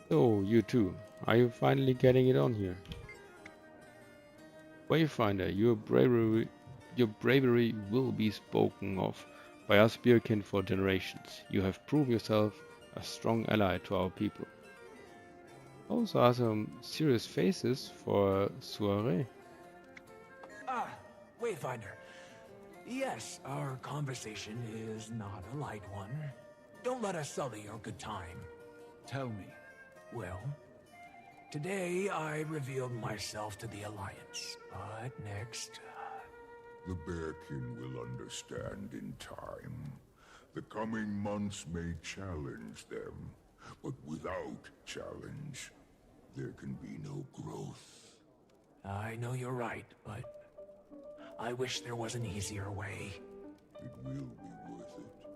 So, you two, are you finally getting it on here? Wayfinder, your bravery will be spoken of by us Birkin for generations. You have proved yourself a strong ally to our people. Those are some serious faces for a soiree. Ah, Wayfinder. Yes, our conversation is not a light one. Don't let us sully your good time. Tell me. Well, today I revealed myself to the Alliance, but next... The Bearkin will understand in time. The coming months may challenge them, but without challenge, there can be no growth. I know you're right, but I wish there was an easier way. It will be worth it.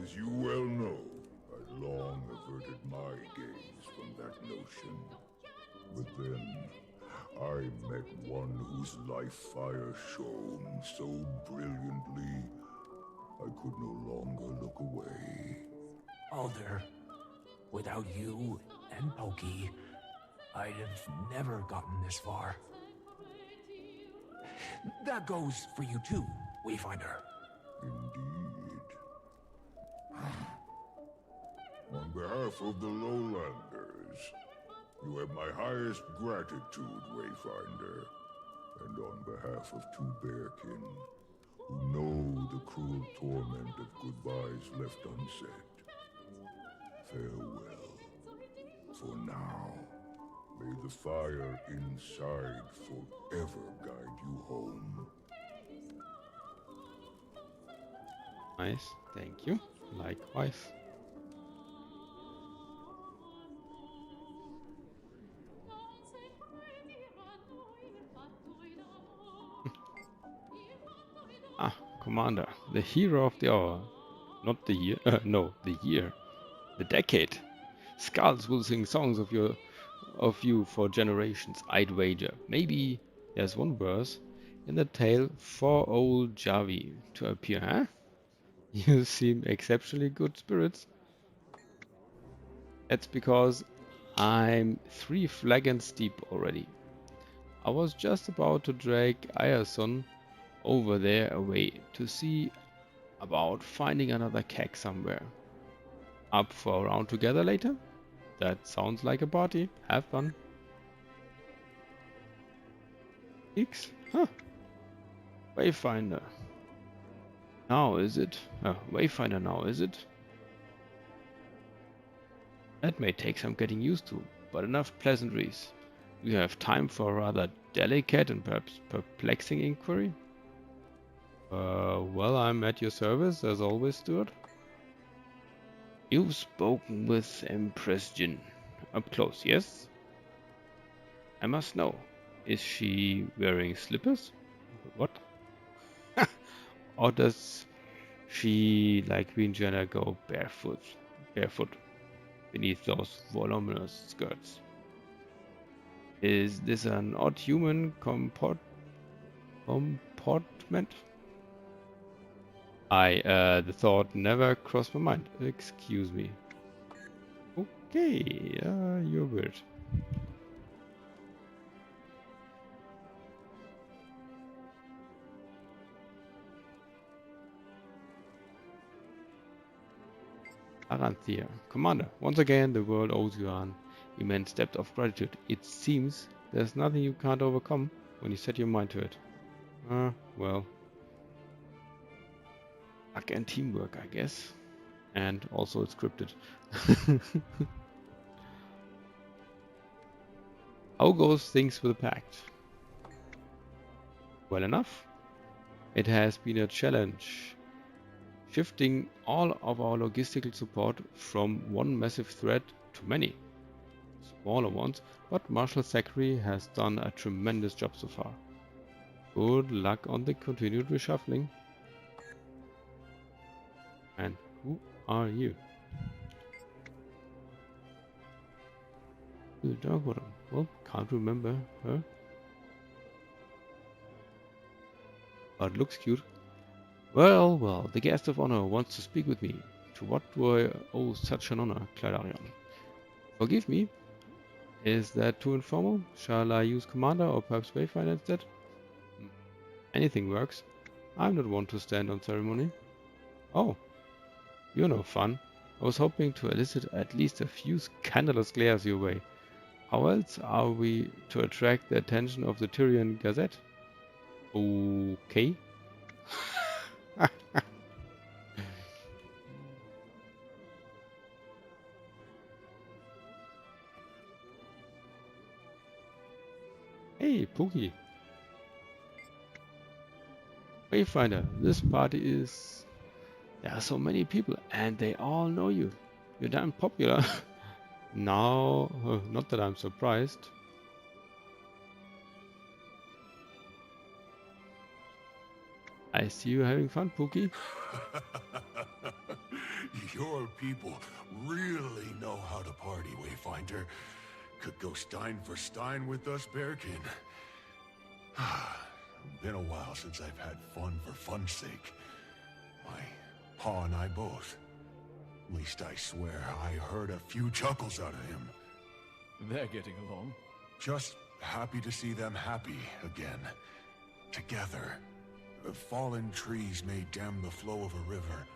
As you well know, I long averted my gaze from that notion. But then, I met one whose life fire shone so brilliantly, I could no longer look away. Alder, without you and Pokey, I'd have never gotten this far. That goes for you too, Wayfinder. Indeed. On behalf of the Lowlanders, you have my highest gratitude, Wayfinder. And on behalf of two Bearkin, who know the cruel torment of goodbyes left unsaid, farewell. For now, may the fire inside forever guide you home. Nice, thank you. Likewise. Commander, the hero of the hour. Not the year, no, the year. The decade. Skulls will sing songs of you for generations, I'd wager. Maybe there's one verse in the tale for old Javi to appear, huh? You seem exceptionally good spirits. That's because I'm 3 flagons deep already. I was just about to drag Ayerson over there away to see about finding another keg somewhere. Up for a round together later? That sounds like a party. Have fun. X? Huh. Wayfinder. Now is it? Wayfinder now is it? That may take some getting used to, but enough pleasantries. Do you have time for a rather delicate and perhaps perplexing inquiry? Well, I'm at your service, as always, Stuart. You've spoken with Empress Jin. Up close, yes? I must know. Is she wearing slippers? What? Or does she, like Queen Jenna, go barefoot beneath those voluminous skirts? Is this an odd human comportment? The thought never crossed my mind. Excuse me. Okay, you're weird. Janthir. Commander, once again the world owes you an immense debt of gratitude. It seems there's nothing you can't overcome when you set your mind to it. Well. Luck and teamwork, I guess. And also it's scripted. How goes things with the pact? Well enough. It has been a challenge, shifting all of our logistical support from one massive threat to many smaller ones, but Marshal Zachary has done a tremendous job so far. Good luck on the continued reshuffling. And who are you? The dark one. Well, can't remember her. But looks cute. Well, well, the guest of honor wants to speak with me. To what do I owe such an honor, Clararion? Forgive me. Is that too informal? Shall I use Commander or perhaps Wayfinder instead? Anything works. I'm not one to stand on ceremony. Oh, you're no fun. I was hoping to elicit at least a few scandalous glares your way. How else are we to attract the attention of the Tyrian Gazette? Okay. Hey, Pookie. Wayfinder, this party is... There are so many people and they all know you. You're damn popular. Now, not that I'm surprised. I see you having fun, Pookie. Your people really know how to party, Wayfinder. Could go Stein for Stein with us, Bearkin. Been a while since I've had fun for fun's sake. My pa and I both. At least I swear I heard a few chuckles out of him. They're getting along. Just happy to see them happy again. Together. Fallen trees may dam the flow of a river,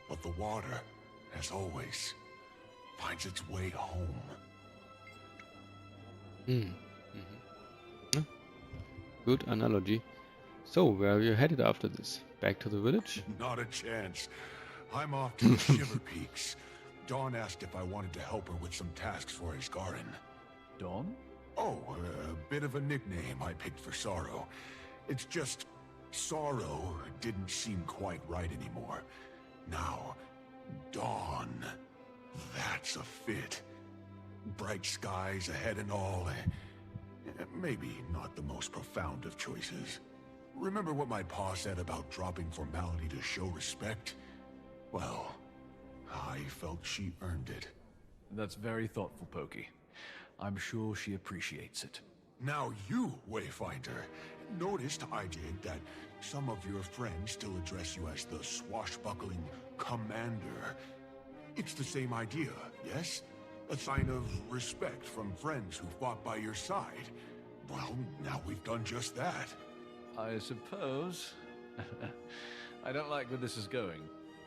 but the water, as always, finds its way home. Good analogy. So, where are you headed after this? Back to the village? Not a chance. I'm off to the Shiver Peaks. Dawn asked if I wanted to help her with some tasks for Isgarin. Dawn? Oh, a bit of a nickname I picked for Sorrow. It's just... Sorrow didn't seem quite right anymore. Now, Dawn. That's a fit. Bright skies ahead and all. Maybe not the most profound of choices. Remember what my pa said about dropping formality to show respect? Well, I felt she earned it. That's very thoughtful, Pokey. I'm sure she appreciates it. Now you, Wayfinder, noticed, I did, that some of your friends still address you as the swashbuckling commander. It's the same idea, yes? A sign of respect from friends who fought by your side. Well, now we've done just that. I suppose. I don't like where this is going.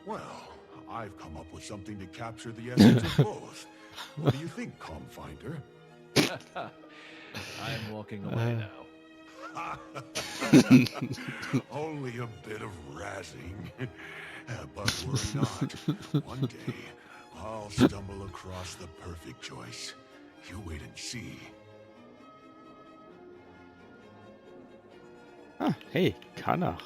Well, I've come up with something to capture the essence of both. What do you think, Calmfinder? I'm walking away now. Only a bit of razzing. But worry not. One day, I'll stumble across the perfect choice. You wait and see. Ah, hey, Kanach.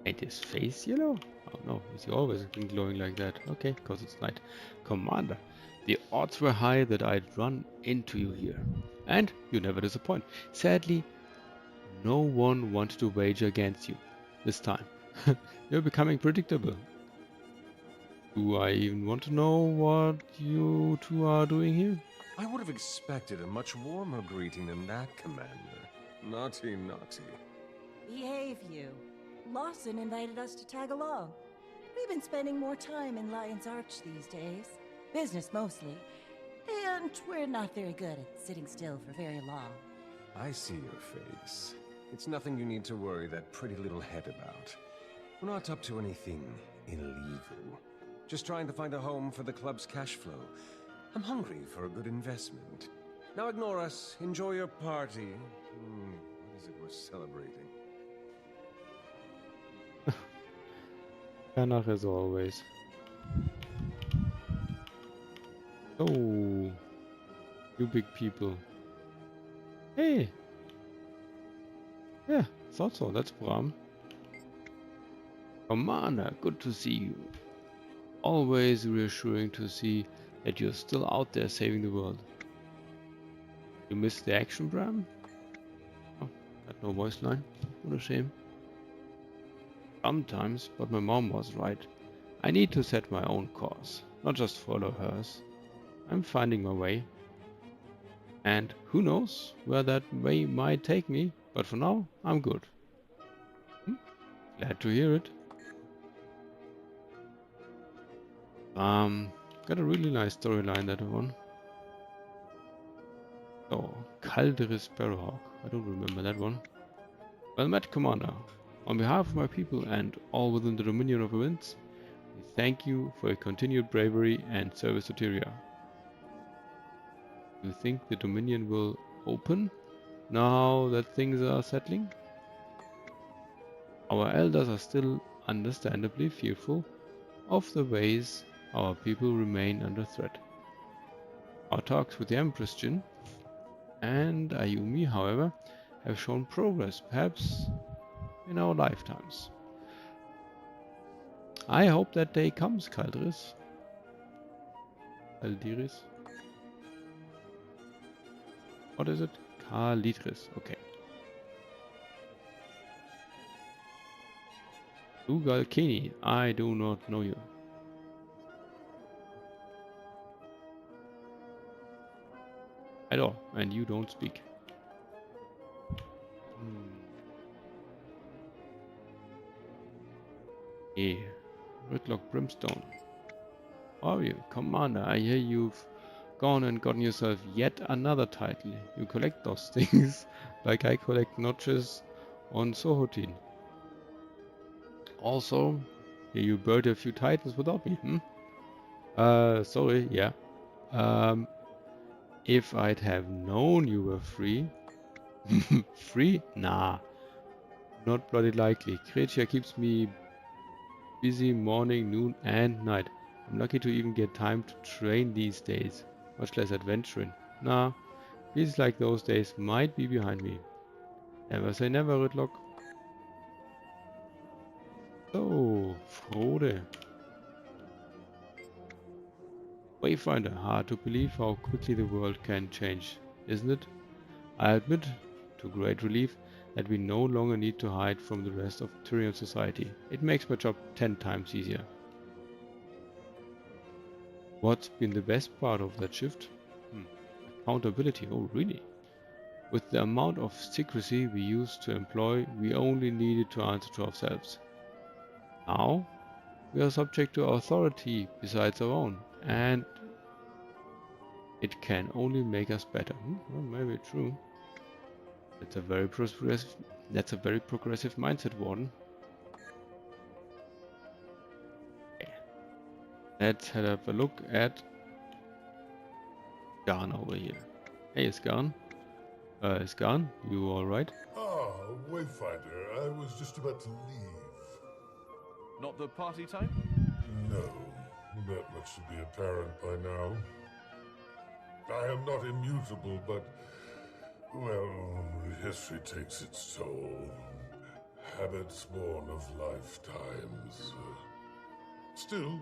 Ain't his face yellow? Oh no, is he always been glowing like that? Okay, cause it's night. Commander, the odds were high that I'd run into you here. And you never disappoint. Sadly, no one wanted to wager against you this time. You're becoming predictable. Do I even want to know what you two are doing here? I would have expected a much warmer greeting than that, Commander. Naughty, naughty. Behave, you. Lawson invited us to tag along. We've been spending more time in Lion's Arch these days. Business mostly. And we're not very good at sitting still for very long. I see your face. It's nothing you need to worry that pretty little head about. We're not up to anything illegal. Just trying to find a home for the club's cash flow. I'm hungry for a good investment. Now ignore us. Enjoy your party. What is it we're celebrating? Kanach as always. Oh, you big people. Hey. Yeah, thought so. That's Bram. Commander, good to see you. Always reassuring to see that you're still out there saving the world. You missed the action, Bram? Oh, got no voice line. What a shame. Sometimes, but my mom was right. I need to set my own course, not just follow hers. I'm finding my way. And who knows where that way might take me, but for now, I'm good. Glad to hear it. Got a really nice storyline, that one. Oh, Calderis Sparrowhawk. I don't remember that one. Well met, Commander. On behalf of my people and all within the Dominion of the Winds, we thank you for your continued bravery and service to Tyria. Do you think the Dominion will open now that things are settling? Our elders are still understandably fearful of the ways our people remain under threat. Our talks with the Empress Jin and Ayumi, however, have shown progress, perhaps in our lifetimes. I hope that day comes, Calderis. What is it? Calidris, okay. Ugalkini, I do not know you. At all, and you don't speak. Hey, Ridlock Brimstone. How are you? Commander, I hear you've gone and gotten yourself yet another title. You collect those things like I collect notches on Sohotin. Also, you burned a few titles without me, sorry, yeah. If I'd have known you were free... Free? Nah. Not bloody likely. Creature keeps me busy morning, noon and night. I'm lucky to even get time to train these days. Much less adventuring. Nah. Feels like those days might be behind me. Never say never, Ridlock. So, Frode. Wayfinder, hard to believe how quickly the world can change, isn't it? I admit, to great relief, that we no longer need to hide from the rest of Tyrian society. It makes my job 10 times easier. What's been the best part of that shift? Accountability. Oh, really? With the amount of secrecy we used to employ, we only needed to answer to ourselves. Now, we are subject to authority besides our own, and it can only make us better. Well, maybe true. That's a very progressive mindset, Warden. Okay. Let's have a look at Garn over here. Hey, Skarn. Skarn, you alright? Ah, Wayfinder, I was just about to leave. Not the party type? No, that much should be apparent by now. I am not immutable, but, well, history takes its toll. Habits born of lifetimes. Still,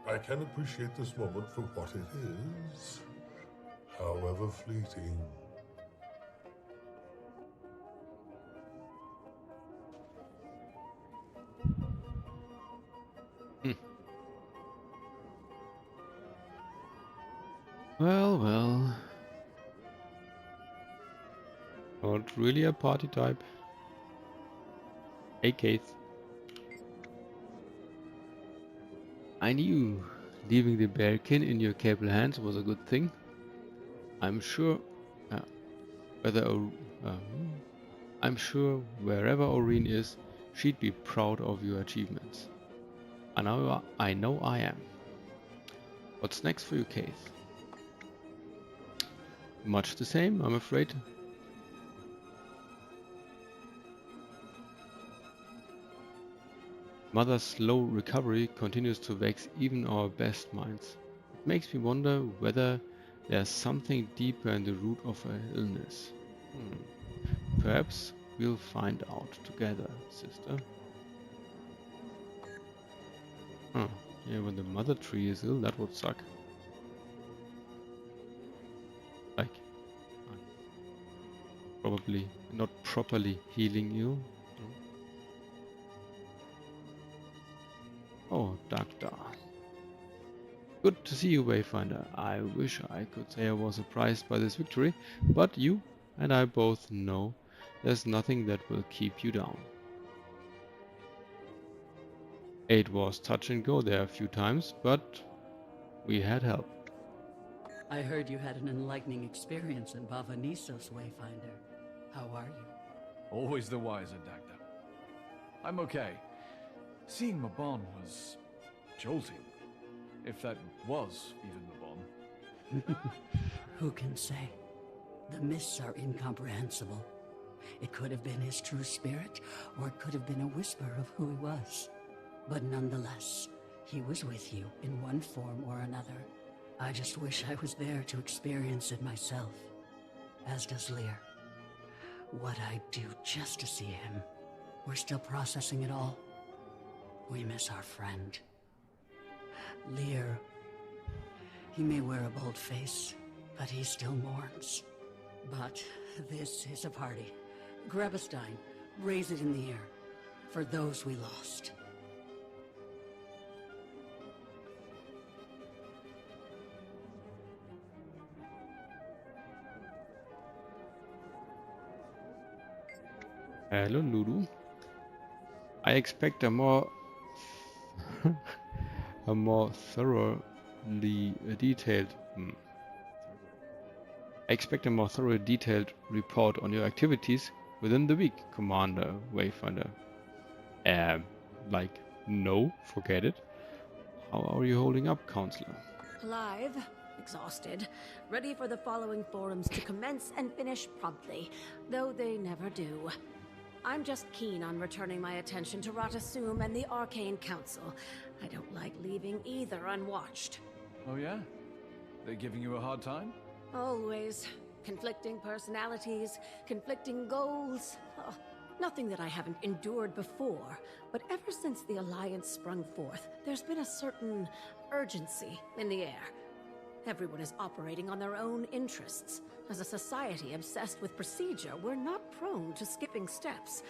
I can appreciate this moment for what it is, however fleeting. Well. Not really a party type. Hey, Keith. I knew leaving the bearkin in your capable hands was a good thing. I'm sure I'm sure wherever Aureen is, she'd be proud of your achievements. I know I am. What's next for you, Keith? Much the same, I'm afraid. Mother's slow recovery continues to vex even our best minds. It makes me wonder whether there's something deeper in the root of her illness. Perhaps we'll find out together, sister. Yeah, when the mother tree is ill, that would suck. Like, I'm probably not properly healing you. Oh, Doctor. Good to see you, Wayfinder. I wish I could say I was surprised by this victory, but you and I both know there's nothing that will keep you down. It was touch and go there a few times, but we had help. I heard you had an enlightening experience in Bavanissos, Wayfinder. How are you? Always the wiser, Dagda. I'm okay. Seeing Mabon was jolting. If that was even Mabon. Who can say? The mists are incomprehensible. It could have been his true spirit, or it could have been a whisper of who he was. But nonetheless, he was with you in one form or another. I just wish I was there to experience it myself. As does Lear. What I'd do just to see him. We're still processing it all. We miss our friend. Lear. He may wear a bold face, but he still mourns. But this is a party. Grab a stein, raise it in the air. For those we lost. Hello, Lulu. I expect a more thoroughly detailed report on your activities within the week, Commander Wayfinder. No, forget it. How are you holding up, Counselor? Alive, exhausted, ready for the following forums to commence and finish promptly, though they never do. I'm just keen on returning my attention to Ratasum and the Arcane Council. I don't like leaving either unwatched. Oh yeah? They giving you a hard time? Always. Conflicting personalities, conflicting goals. Oh, nothing that I haven't endured before. But ever since the Alliance sprung forth, there's been a certain urgency in the air. Everyone is operating on their own interests. As a society obsessed with procedure, we're not prone to skipping steps.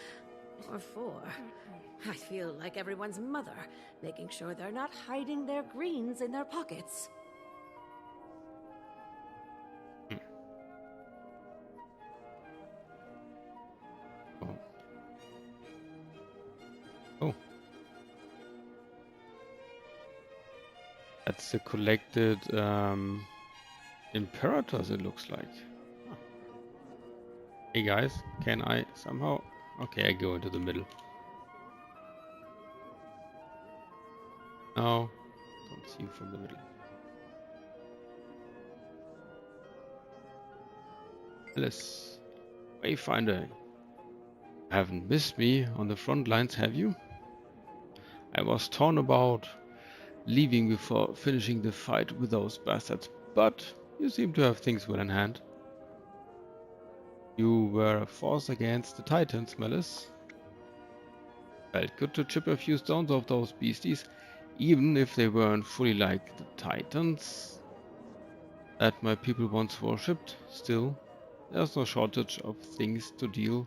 Or four. I feel like everyone's mother, making sure they're not hiding their greens in their pockets. Oh. That's the collected imperators, it looks like. Huh. Hey guys, can I somehow... Okay, I go into the middle. No, don't see you from the middle. Alice, Wayfinder, you haven't missed me on the front lines, have you? I was torn about leaving before finishing the fight with those bastards, but you seem to have things well in hand. You were a force against the Titans, Malice. Felt good to chip a few stones off those beasties, even if they weren't fully like the Titans that my people once worshipped. Still, there's no shortage of things to deal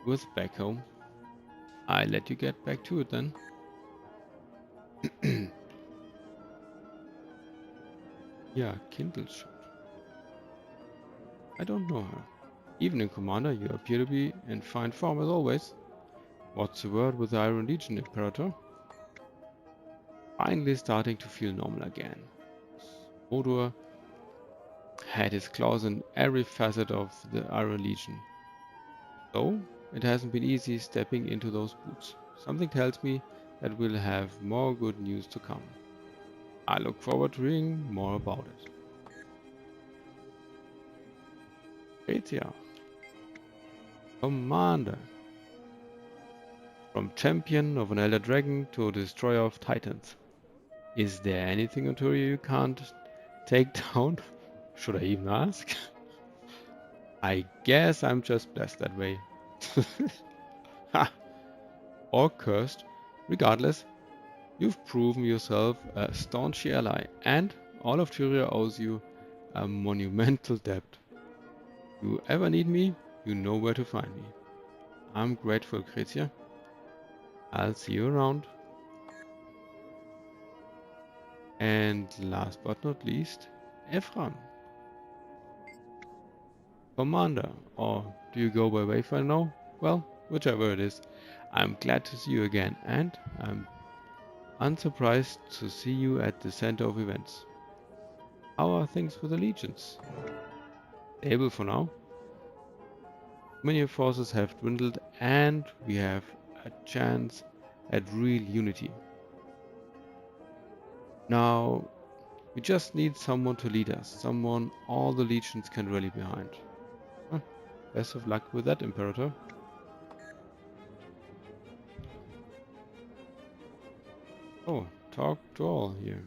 with back home. I let you get back to it then. Yeah, Kindle shoot. I don't know her. Evening, Commander, you appear to be in fine form as always. What's the word with the Iron Legion, Imperator? Finally starting to feel normal again. Odur had his claws in every facet of the Iron Legion. So, it hasn't been easy stepping into those boots. Something tells me that we'll have more good news to come. I look forward to hearing more about it. Petia. Commander. From champion of an Elder Dragon to destroyer of Titans. Is there anything on Turia you can't take down? Should I even ask? I guess I'm just blessed that way. Ha! Or cursed. Regardless, you've proven yourself a staunch ally, and all of Turia owes you a monumental debt. If you ever need me, you know where to find me. I'm grateful, Kretia. I'll see you around. And last but not least, Ephraim. Commander, or do you go by Wayfinder now? Well, whichever it is, I'm glad to see you again, and I'm unsurprised to see you at the center of events. How are things with the legions? Stable for now. Many forces have dwindled, and we have a chance at real unity. Now, we just need someone to lead us, someone all the legions can rally behind. Best of luck with that, Imperator. Oh, talk to all here.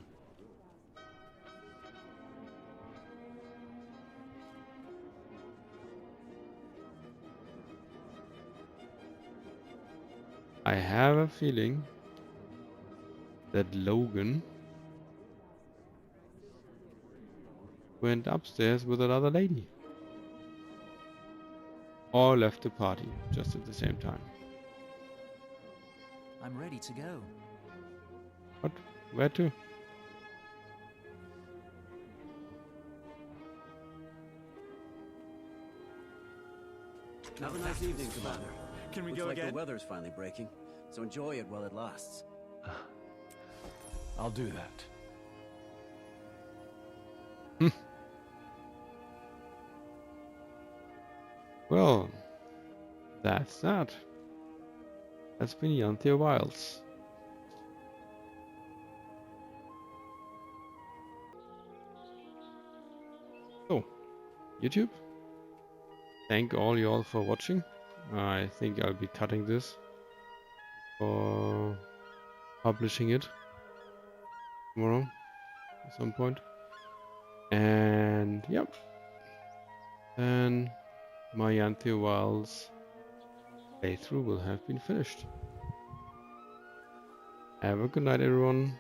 I have a feeling that Logan went upstairs with another lady. Or left the party, just at the same time. I'm ready to go. What? Where to? Have a nice evening, Commander. Can we Looks go like again? the weather's finally breaking, so enjoy it while it lasts. I'll do that. Well, that's that. That's been Janthir Wilds. So, YouTube, thank all you all for watching. I think I'll be cutting this for publishing it tomorrow at some point. And yep, and my Janthir Wilds playthrough will have been finished. Have a good night, everyone.